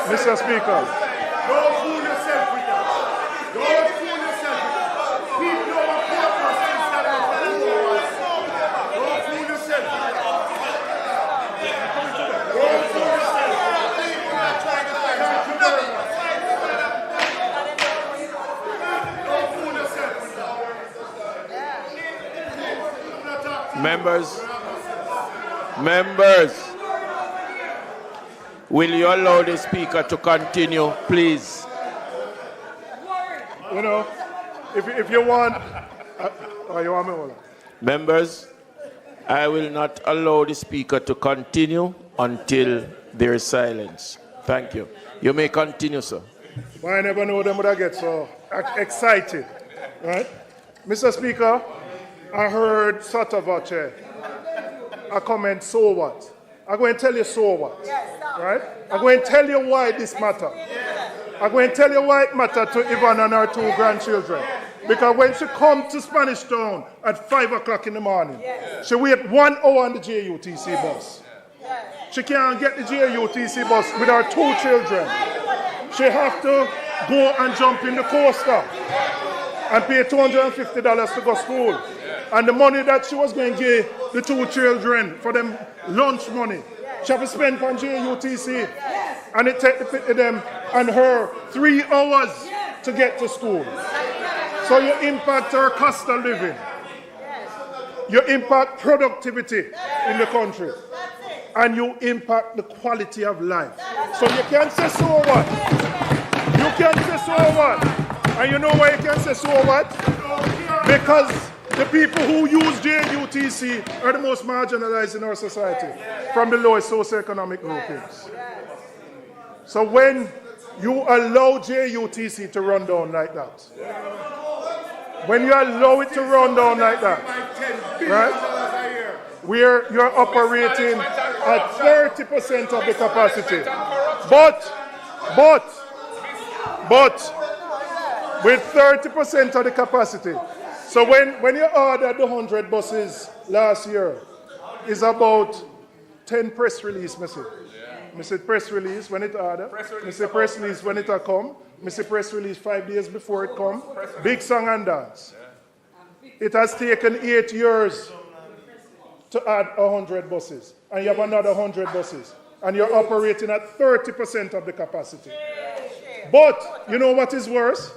Mr. Speaker. Don't fool yourself with that. Don't fool yourself with that. People know what purpose is that don't fool yourself with that. Don't fool yourself. Don't fool yourself with that. Members, will you allow the speaker to continue, please? You know, if you want, you want me to? Members, I will not allow the speaker to continue until there is silence. Thank you. You may continue, sir. Well, I never know them would I get so excited, right? Mr. Speaker, I heard sotto voce a comment, so what? I'm going to tell you so what, right? I'm going to tell you why this matters. I'm going to tell you why it matters to Yvonne and her two grandchildren. Because when she comes to Spanish Town at 5 o'clock in the morning, she wait 1 hour on the JUTC bus. She can't get the JUTC bus with her two children. She have to go and jump in the coaster and pay $250 to go to school. And the money that she was going to give the 2 children for them lunch money, she have to spend on JUTC. And it take them and her 3 hours to get to school. So you impact her cost of living. You impact productivity in the country. And you impact the quality of life. So you can't say so what? You can't say so what? And you know why you can't say so what? Because the people who use JUTC are the most marginalized in our society, from the lowest socioeconomic groupings. So when you allow JUTC to run down like that, when you allow it to run down like that, right, where you're operating at 30% of the capacity, but with 30% of the capacity. So when you ordered the 100 buses last year, it's about 10 press release, Missy. I said press release when it order. I said press release when it come. I said press release 5 days before it come. Big song and dance. It has taken 8 years to add 100 buses. And you have another 100 buses. And you're operating at 30% of the capacity. But you know what is worse?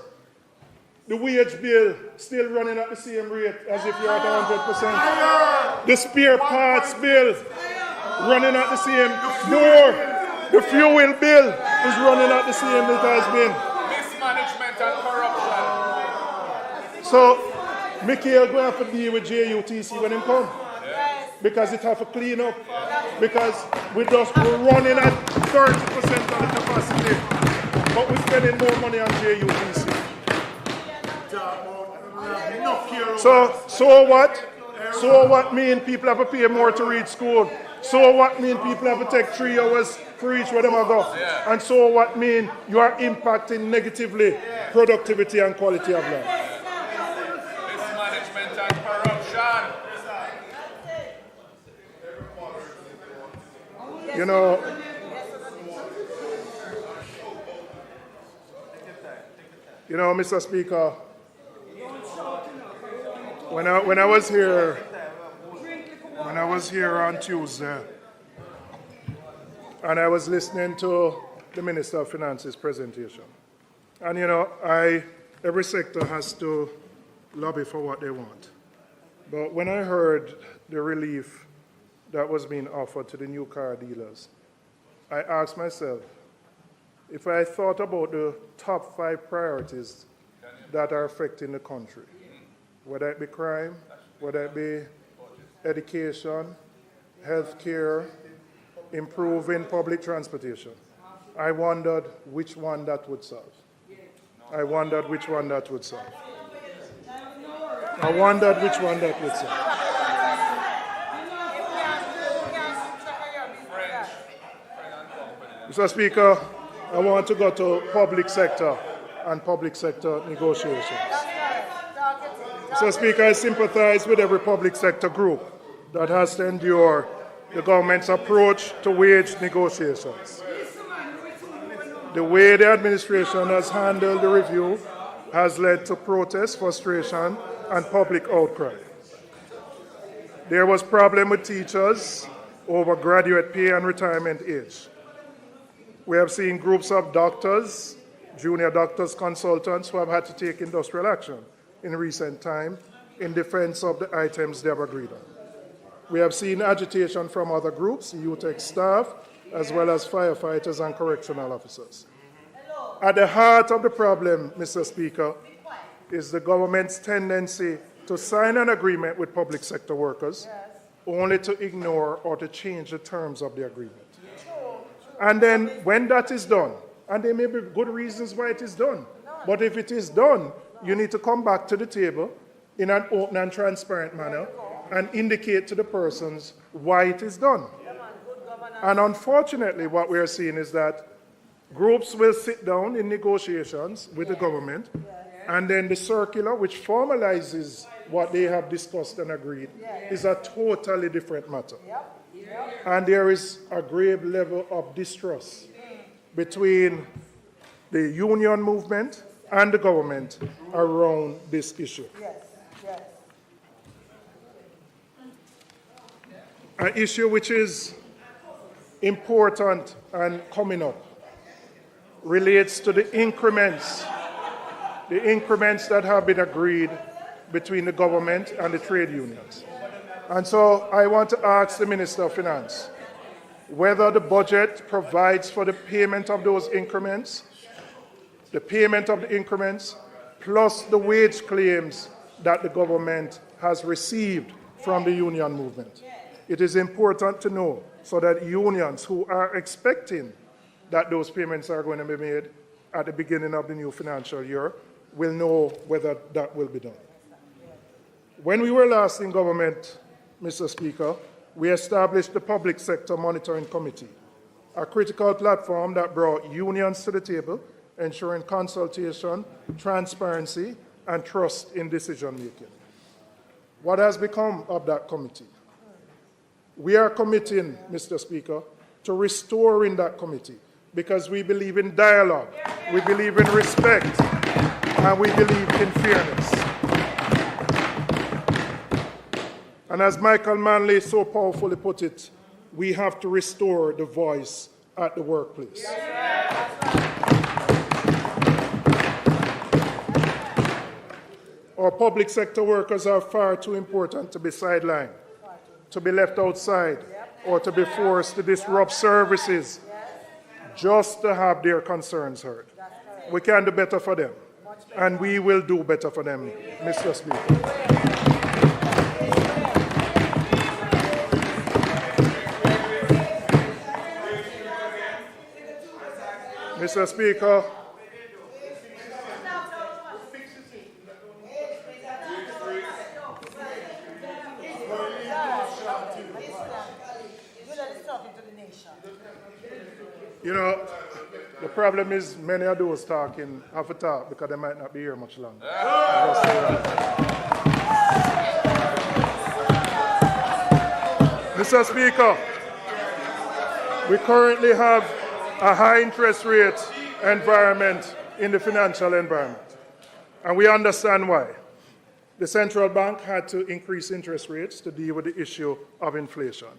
The wage bill still running at the same rate as if you're at 100%. The spare parts bill running at the same. More. The fuel bill is running at the same it has been. Mismanagement and corruption. So, Michael going to have to deal with JUTC when he come. Because it have to clean up. Because we're running at 30% of the capacity. But we're spending more money on JUTC. So what? So what mean people have to pay more to reach school? So what mean people have to take 3 hours to reach where they go? And so what mean you are impacting negatively productivity and quality of life? Mismanagement and corruption. You know, Mr. Speaker, when I was here on Tuesday, and I was listening to the Minister of Finance's presentation, and you know, every sector has to lobby for what they want. But when I heard the relief that was being offered to the new car dealers, I asked myself, if I thought about the top 5 priorities that are affecting the country, whether it be crime, whether it be education, healthcare, improving public transportation, I wondered which one that would solve. I wondered which one that would solve. Mr. Speaker, I want to go to public sector and public sector negotiations. Mr. Speaker, I sympathize with every public sector group that has to endure the government's approach to wage negotiations. The way the administration has handled the review has led to protest, frustration, and public outcry. There was problem with teachers over graduate pay and retirement age. We have seen groups of doctors, junior doctors, consultants who have had to take industrial action in recent time in defense of the items they have agreed on. We have seen agitation from other groups, UTEC staff, as well as firefighters and correctional officers. At the heart of the problem, Mr. Speaker, is the government's tendency to sign an agreement with public sector workers only to ignore or to change the terms of the agreement. And then when that is done, and there may be good reasons why it is done, but if it is done, you need to come back to the table in an open and transparent manner and indicate to the persons why it is done. And unfortunately, what we are seeing is that groups will sit down in negotiations with the government, and then the circular, which formalizes what they have discussed and agreed, is a totally different matter. And there is a grave level of distrust between the union movement and the government around this issue. Yes, yes. An issue which is important and coming up relates to the increments that have been agreed between the government and the trade unions. And so I want to ask the Minister of Finance whether the budget provides for the payment of those increments, plus the wage claims that the government has received from the union movement. It is important to know so that unions who are expecting that those payments are going to be made at the beginning of the new financial year will know whether that will be done. When we were last in government, Mr. Speaker, we established the Public Sector Monitoring Committee, a critical platform that brought unions to the table, ensuring consultation, transparency, and trust in decision-making. What has become of that committee? We are committing, Mr. Speaker, to restoring that committee because we believe in dialogue, we believe in respect, and we believe in fairness. And as Michael Manley so powerfully put it, we have to restore the voice at the workplace. Our public sector workers are far too important to be sidelined, to be left outside, or to be forced to disrupt services just to have their concerns heard. We can do better for them, and we will do better for them, Mr. Speaker. Mr. Speaker, you know, the problem is many of those talking have to talk because they might not be here much longer. Mr. Speaker, we currently have a high interest rate environment in the financial environment, and we understand why. The central bank had to increase interest rates to deal with the issue of inflation.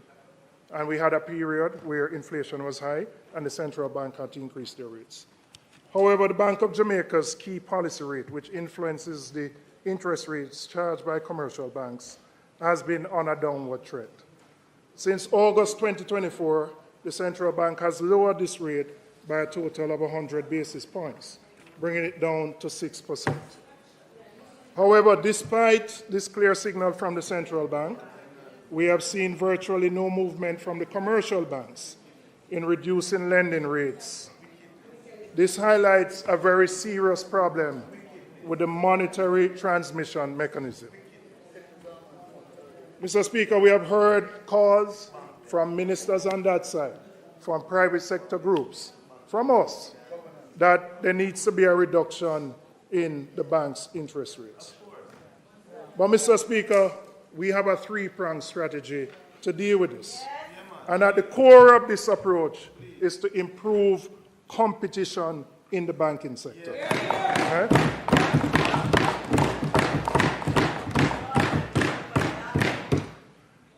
And we had a period where inflation was high and the central bank had to increase their rates. However, the Bank of Jamaica's key policy rate, which influences the interest rates charged by commercial banks, has been on a downward trend. Since August 2024, the central bank has lowered this rate by a total of 100 basis points, bringing it down to 6%. However, despite this clear signal from the central bank, we have seen virtually no movement from the commercial banks in reducing lending rates. This highlights a very serious problem with the monetary transmission mechanism. Mr. Speaker, we have heard calls from ministers on that side, from private sector groups, from us, that there needs to be a reduction in the bank's interest rates. But, Mr. Speaker, we have a three-pronged strategy to deal with this. And at the core of this approach is to improve competition in the banking sector. Right?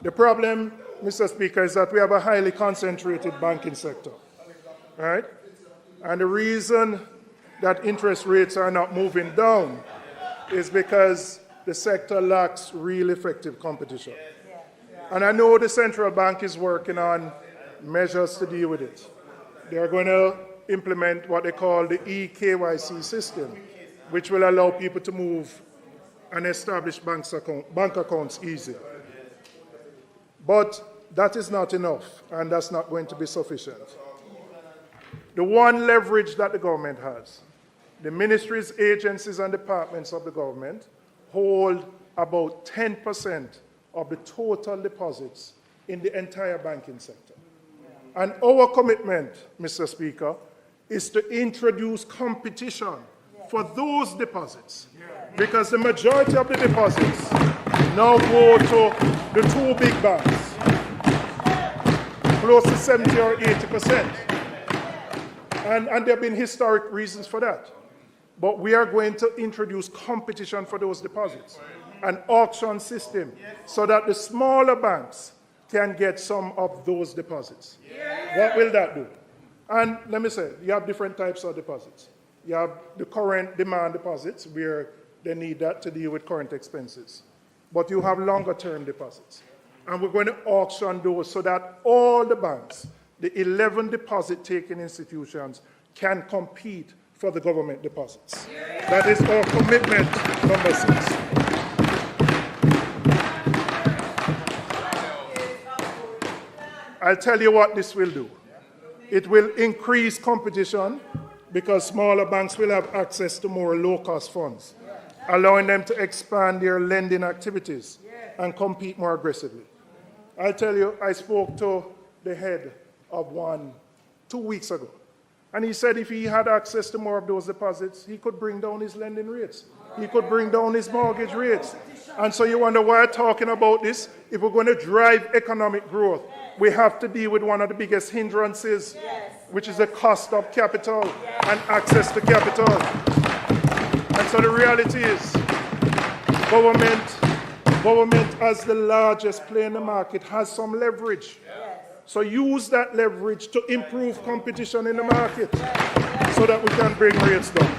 The problem, Mr. Speaker, is that we have a highly concentrated banking sector. Right? And the reason that interest rates are not moving down is because the sector lacks real effective competition. And I know the central bank is working on measures to deal with it. They are going to implement what they call the eKYC system, which will allow people to move and establish bank accounts easier. But that is not enough, and that's not going to be sufficient. The one leverage that the government has, the ministries, agencies, and departments of the government hold about 10% of the total deposits in the entire banking sector. And our commitment, Mr. Speaker, is to introduce competition for those deposits, because the majority of the deposits now go to the two big banks, close to 70 or 80%. And there have been historic reasons for that. But we are going to introduce competition for those deposits, an auction system, so that the smaller banks can get some of those deposits. What will that do? And let me say, you have different types of deposits. You have the current demand deposits, where they need that to deal with current expenses. But you have longer-term deposits. And we're going to auction those so that all the banks, the 11 deposit-taking institutions, can compete for the government deposits. That is our commitment, number 6. I'll tell you what this will do. It will increase competition because smaller banks will have access to more low-cost funds, allowing them to expand their lending activities and compete more aggressively. I'll tell you, I spoke to the head of one 2 weeks ago, and he said if he had access to more of those deposits, he could bring down his lending rates. He could bring down his mortgage rates. And so you wonder why I'm talking about this? If we're going to drive economic growth, we have to deal with one of the biggest hindrances, which is the cost of capital and access to capital. And so the reality is, government as the largest player in the market has some leverage. So use that leverage to improve competition in the market so that we can bring rates down.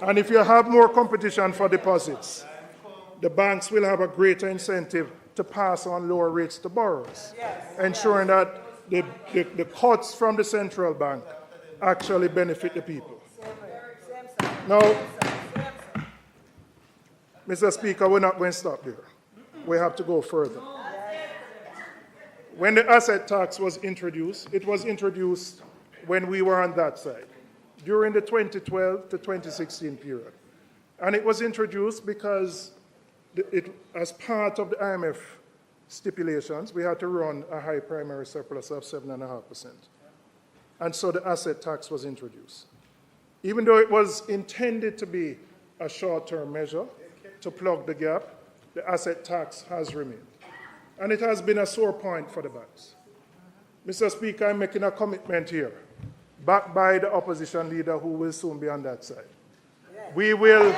And if you have more competition for deposits, the banks will have a greater incentive to pass on lower rates to borrowers, ensuring that the cuts from the central bank actually benefit the people. Now, Mr. Speaker, we're not going to stop there. We have to go further. When the asset tax was introduced, it was introduced when we were on that side, during the 2012 to 2016 period. And it was introduced because as part of the IMF stipulations, we had to run a high primary surplus of 7.5%. And so the asset tax was introduced. Even though it was intended to be a short-term measure to plug the gap, the asset tax has remained. And it has been a sore point for the banks. Mr. Speaker, I'm making a commitment here, backed by the opposition leader who will soon be on that side. We will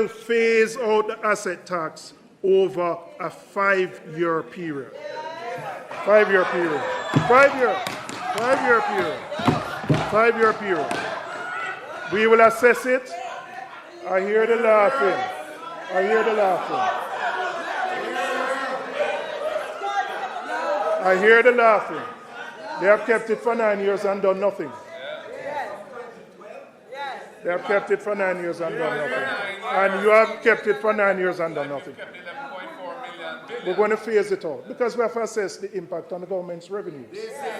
phase out the asset tax over a 5-year period. 5-year period. 5-year period. 5-year period. We will assess it. I hear the laughing. I hear the laughing. They have kept it for 9 years and done nothing. They have kept it for 9 years and done nothing. And you have kept it for 9 years and done nothing. We're going to phase it out because we have to assess the impact on the government's revenues.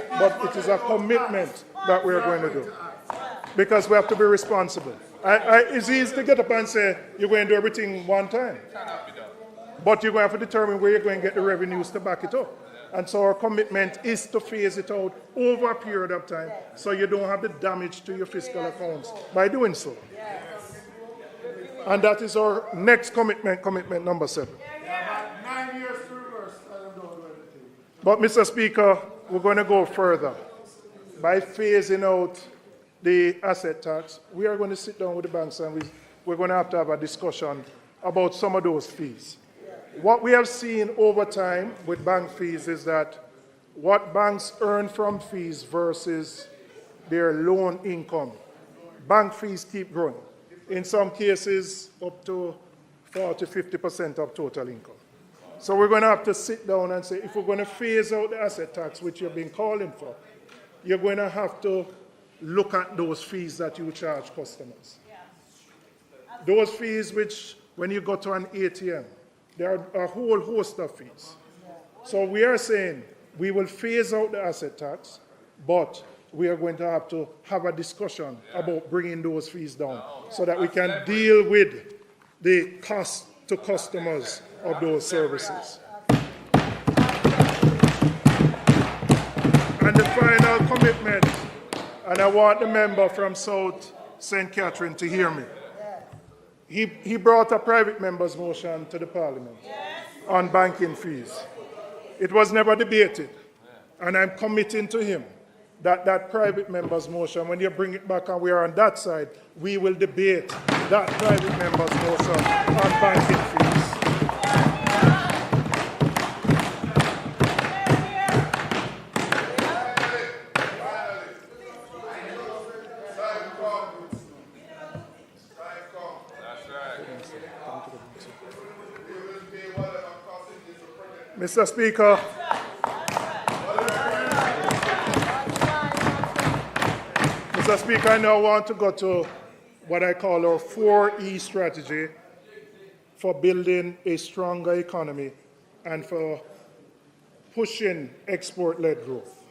But it is a commitment that we're going to do because we have to be responsible. It's easy to get up and say you're going to do everything one time. But you're going to have to determine where you're going to get the revenues to back it up. And so our commitment is to phase it out over a period of time so you don't have the damage to your fiscal accounts by doing so. And that is our next commitment number 7. 9 years to reverse. But Mr. Speaker, we're going to go further. By phasing out the asset tax, we are going to sit down with the banks and we're going to have a discussion about some of those fees. What we have seen over time with bank fees is that what banks earn from fees versus their loan income, bank fees keep growing. In some cases, up to 40-50% of total income. So we're going to have to sit down and say, if we're going to phase out the asset tax, which you've been calling for, you're going to have to look at those fees that you charge customers. Those fees which, when you go to an ATM, there are a whole host of fees. So we are saying we will phase out the asset tax, but we are going to have a discussion about bringing those fees down so that we can deal with the cost to customers of those services. And the final commitment, and I want the member from South St. Catherine to hear me. He brought a private member's motion to the Parliament on banking fees. It was never debated. And I'm committing to him that that private member's motion, when you bring it back and we are on that side, we will debate that private member's motion on banking fees. Mr. Speaker, I now want to go to what I call our 4E strategy for building a stronger economy and for pushing export-led growth.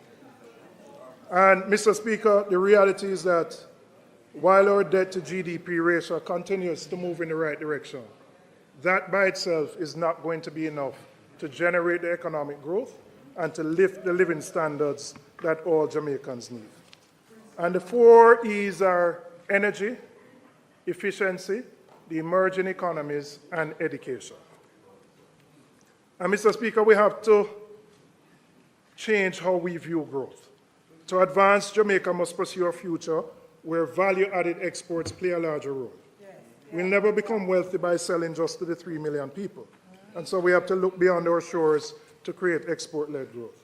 And, Mr. Speaker, the reality is that while our debt to GDP ratio continues to move in the right direction, that by itself is not going to be enough to generate the economic growth and to lift the living standards that all Jamaicans need. And the 4 E's are energy, efficiency, the emerging economies, and education. And, Mr. Speaker, we have to change how we view growth. To advance, Jamaica must pursue a future where value-added exports play a larger role. We'll never become wealthy by selling just to the 3 million people. And so we have to look beyond our shores to create export-led growth.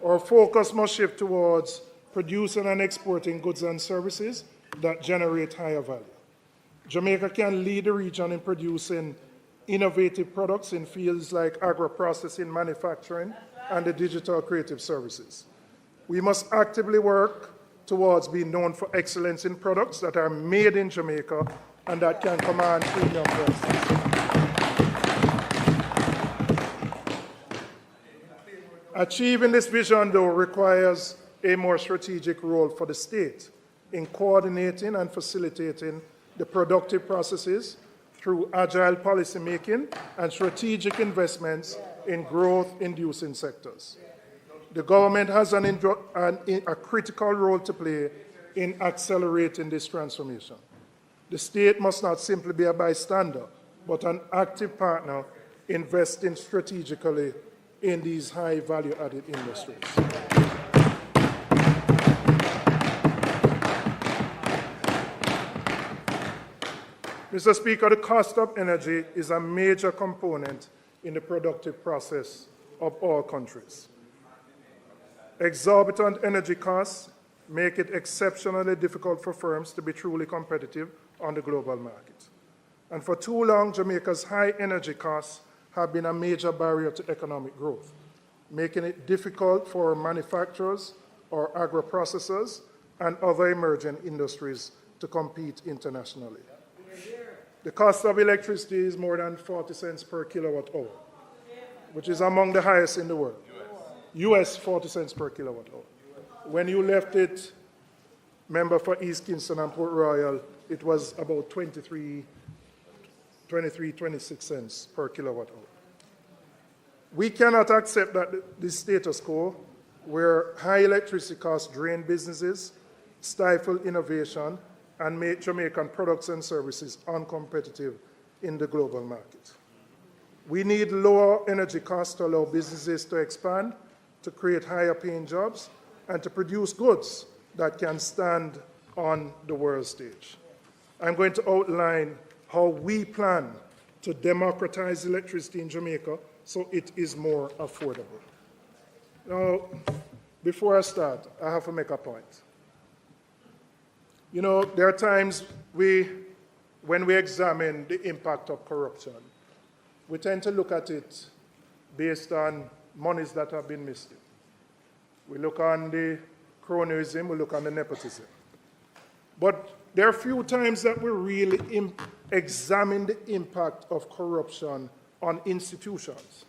Our focus must shift towards producing and exporting goods and services that generate higher value. Jamaica can lead the region in producing innovative products in fields like agro-processing, manufacturing, and the digital creative services. We must actively work towards being known for excellence in products that are made in Jamaica and that can command premium prices. Achieving this vision, though, requires a more strategic role for the state in coordinating and facilitating the productive processes through agile policymaking and strategic investments in growth-inducing sectors. The government has a critical role to play in accelerating this transformation. The state must not simply be a bystander, but an active partner investing strategically in these high value-added industries. Mr. Speaker, the cost of energy is a major component in the productive process of all countries. Exorbitant energy costs make it exceptionally difficult for firms to be truly competitive on the global market. And for too long, Jamaica's high energy costs have been a major barrier to economic growth, making it difficult for manufacturers or agro-processors and other emerging industries to compete internationally. The cost of electricity is more than 40 cents per kilowatt hour, which is among the highest in the world. US 40 cents per kilowatt hour. When you left it, member for East Kingston and Port Royal, it was about 26 cents per kilowatt hour. We cannot accept that this status quo, where high electricity costs drain businesses, stifle innovation, and make Jamaican products and services uncompetitive in the global market. We need lower energy costs to allow businesses to expand, to create higher paying jobs, and to produce goods that can stand on the world stage. I'm going to outline how we plan to democratize electricity in Jamaica so it is more affordable. Now, before I start, I have to make a point. You know, there are times when we examine the impact of corruption, we tend to look at it based on monies that have been missed. We look on the cronyism, we look on the nepotism. But there are few times that we really examine the impact of corruption on institutions,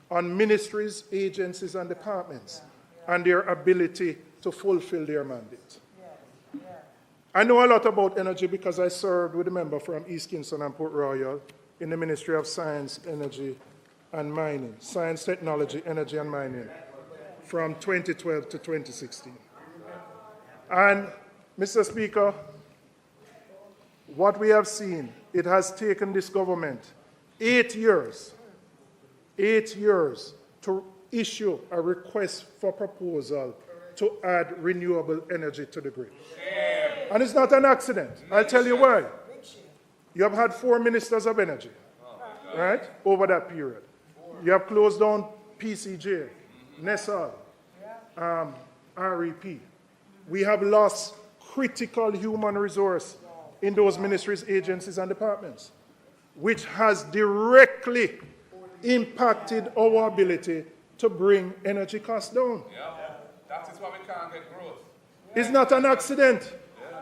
on ministries, agencies, and departments, and their ability to fulfill their mandate. I know a lot about energy because I served with a member from East Kingston and Port Royal in the Ministry of Science, Energy, and Mining, Science, Technology, Energy, and Mining, from 2012 to 2016. And, Mr. Speaker, what we have seen, it has taken this government 8 years to issue a request for proposal to add renewable energy to the grid. And it's not an accident. I'll tell you why. You have had 4 ministers of energy, right, over that period. You have closed down PCJ, NESAL, REP. We have lost critical human resource in those ministries, agencies, and departments, which has directly impacted our ability to bring energy costs down. That is why we can't get growth. It's not an accident.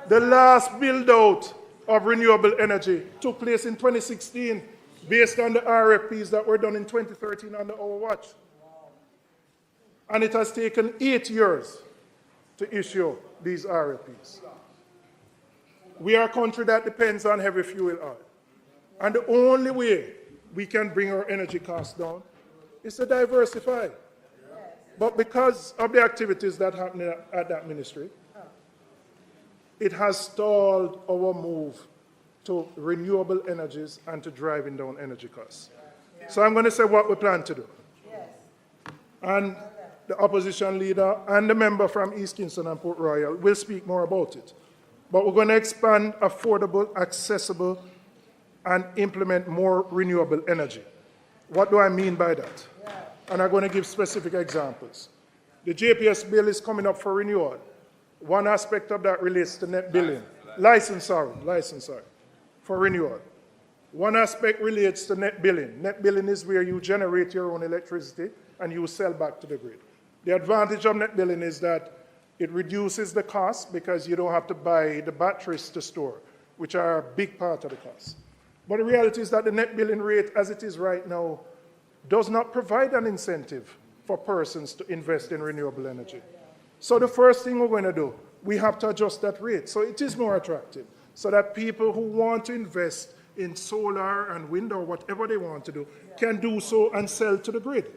The last build-out of renewable energy took place in 2016 based on the RFPs that were done in 2013 under our watch. And it has taken 8 years to issue these RFPs. We are a country that depends on heavy fuel oil. And the only way we can bring our energy costs down is to diversify. But because of the activities that happen at that ministry, it has stalled our move to renewable energies and to driving down energy costs. So I'm going to say what we plan to do. And the opposition leader and the member from East Kingston and Port Royal will speak more about it. But we're going to expand affordable, accessible, and implement more renewable energy. What do I mean by that? And I'm going to give specific examples. The JPS bill is coming up for renewal. One aspect of that relates to net billing. License, for renewal. One aspect relates to net billing. Net billing is where you generate your own electricity and you sell back to the grid. The advantage of net billing is that it reduces the cost because you don't have to buy the batteries to store, which are a big part of the cost. But the reality is that the net billing rate, as it is right now, does not provide an incentive for persons to invest in renewable energy. So the first thing we're going to do, we have to adjust that rate so it is more attractive, so that people who want to invest in solar and wind or whatever they want to do can do so and sell to the grid.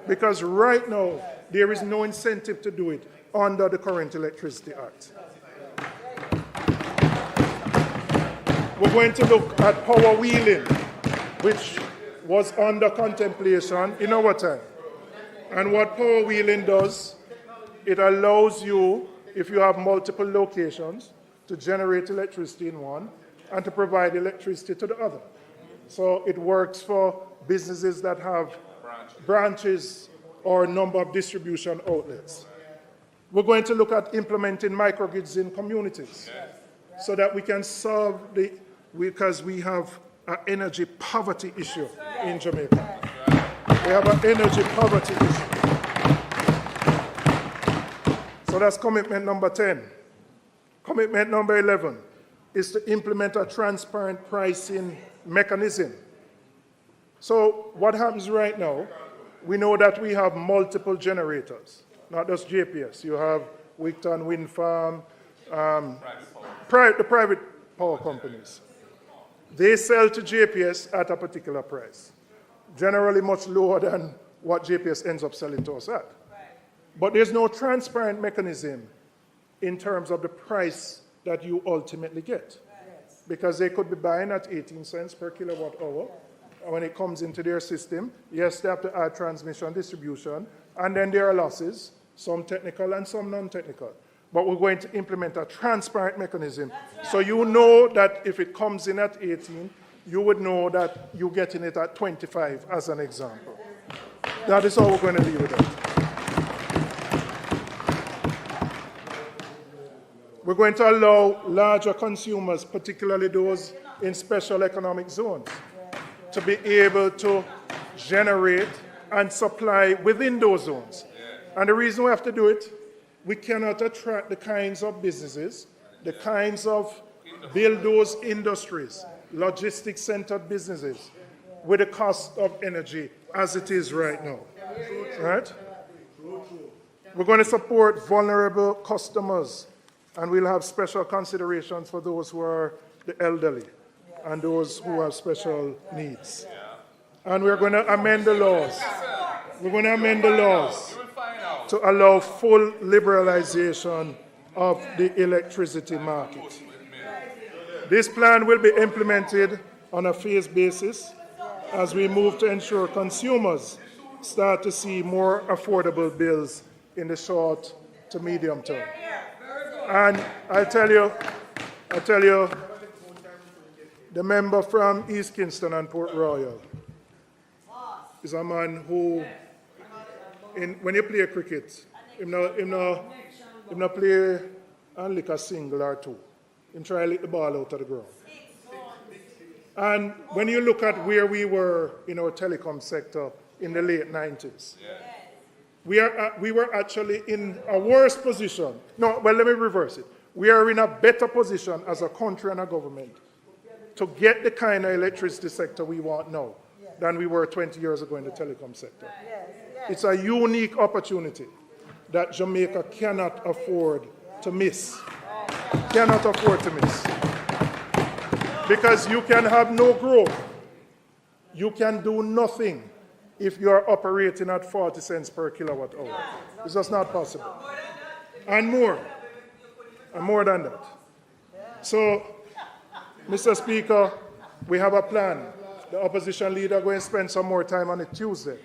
Because right now, there is no incentive to do it under the current Electricity Act. We're going to look at power wheeling, which was under contemplation in our time. And what power wheeling does, it allows you, if you have multiple locations, to generate electricity in one and to provide electricity to the other. So it works for businesses that have branches or a number of distribution outlets. We're going to look at implementing microgrids in communities so that we can solve because we have an energy poverty issue in Jamaica. We have an energy poverty issue. So that's commitment number 10. Commitment number 11 is to implement a transparent pricing mechanism. So what happens right now, we know that we have multiple generators, not just JPS. You have Wigton Wind Farm, the private power companies. They sell to JPS at a particular price, generally much lower than what JPS ends up selling to us at. But there's no transparent mechanism in terms of the price that you ultimately get. Because they could be buying at 18 cents per kilowatt hour. And when it comes into their system, yes, they have to add transmission, distribution, and then there are losses, some technical and some non-technical. But we're going to implement a transparent mechanism. So you know that if it comes in at 18, you would know that you're getting it at 25 as an example. That is how we're going to deal with it. We're going to allow larger consumers, particularly those in special economic zones, to be able to generate and supply within those zones. And the reason we have to do it, we cannot attract the kinds of businesses, the kinds of build those industries, logistics-centered businesses, with the cost of energy as it is right now. Right? We're going to support vulnerable customers, and we'll have special considerations for those who are the elderly and those who have special needs. And we're going to amend the laws. We're going to amend the laws to allow full liberalization of the electricity market. This plan will be implemented on a phased basis as we move to ensure consumers start to see more affordable bills in the short to medium term. And I tell you, the member from East Kingston and Port Royal is a man who, when you play cricket, him not play and lick a single or two. Him try to lick the ball out of the ground. And when you look at where we were in our telecom sector in the late 90s, we were actually in a worse position. No, well, let me reverse it. We are in a better position as a country and a government to get the kind of electricity sector we want now than we were 20 years ago in the telecom sector. It's a unique opportunity that Jamaica cannot afford to miss. Cannot afford to miss. Because you can have no growth. You can do nothing if you are operating at 40 cents per kilowatt hour. It's just not possible. And more than that. So, Mr. Speaker, we have a plan. The opposition leader going to spend some more time on it Tuesday.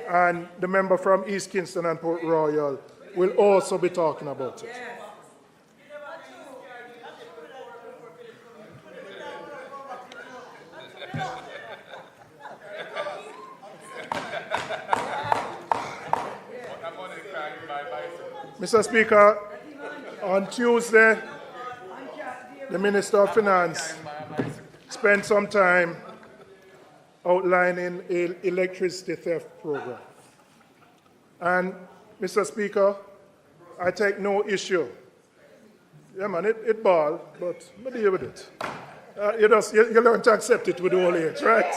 And the member from East Kingston and Port Royal will also be talking about it. Mr. Speaker, on Tuesday, the Minister of Finance spent some time outlining an electricity theft program. And, Mr. Speaker, I take no issue. Yeah, man, it ball, but deal with it. You learn to accept it with the old age, right?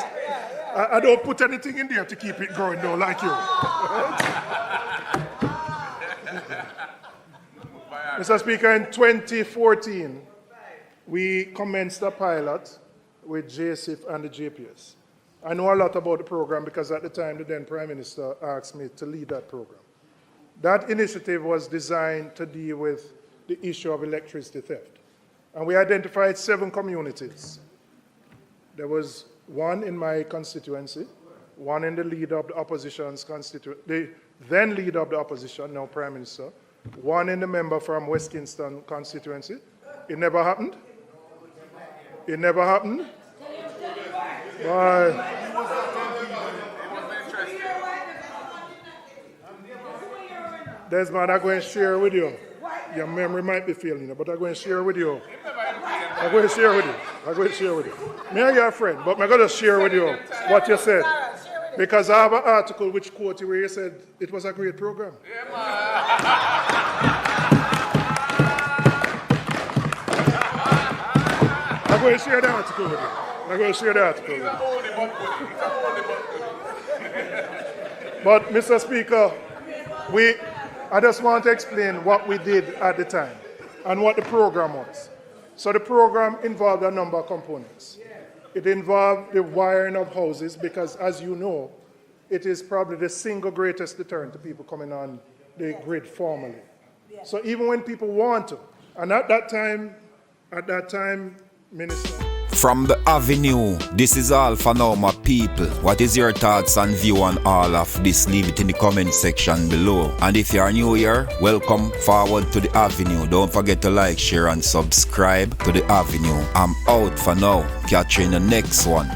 I don't put anything in there to keep it going, though, like you. Mr. Speaker, in 2014, we commenced a pilot with JSIF and the JPS. I know a lot about the program because at the time the then Prime Minister asked me to lead that program. That initiative was designed to deal with the issue of electricity theft. And we identified 7 communities. There was one in my constituency, one in the leader of the opposition's constituency, the then leader of the opposition, now Prime Minister, one in the member from West Kingston constituency. It never happened. It never happened. Why? Desmond, I'm going to share with you. Your memory might be failing you, but I'm going to share with you. I'm going to share with you. Me and your friend, but I'm going to share with you what you said. Because I have an article which quote you where you said it was a great program. I'm going to share the article with you. But, Mr. Speaker, I just want to explain what we did at the time and what the program was. So the program involved a number of components. It involved the wiring of houses because, as you know, it is probably the single greatest deterrent to people coming on the grid formally. So even when people want to, and at that time, Minister. From the AVI-NUE, this is all for now, my people. What is your thoughts and view on all of this? Leave it in the comment section below. And if you are new here, welcome forward to the AVI-NUE. Don't forget to like, share and subscribe to the AVI-NUE. I'm out for now. Catch you in the next one.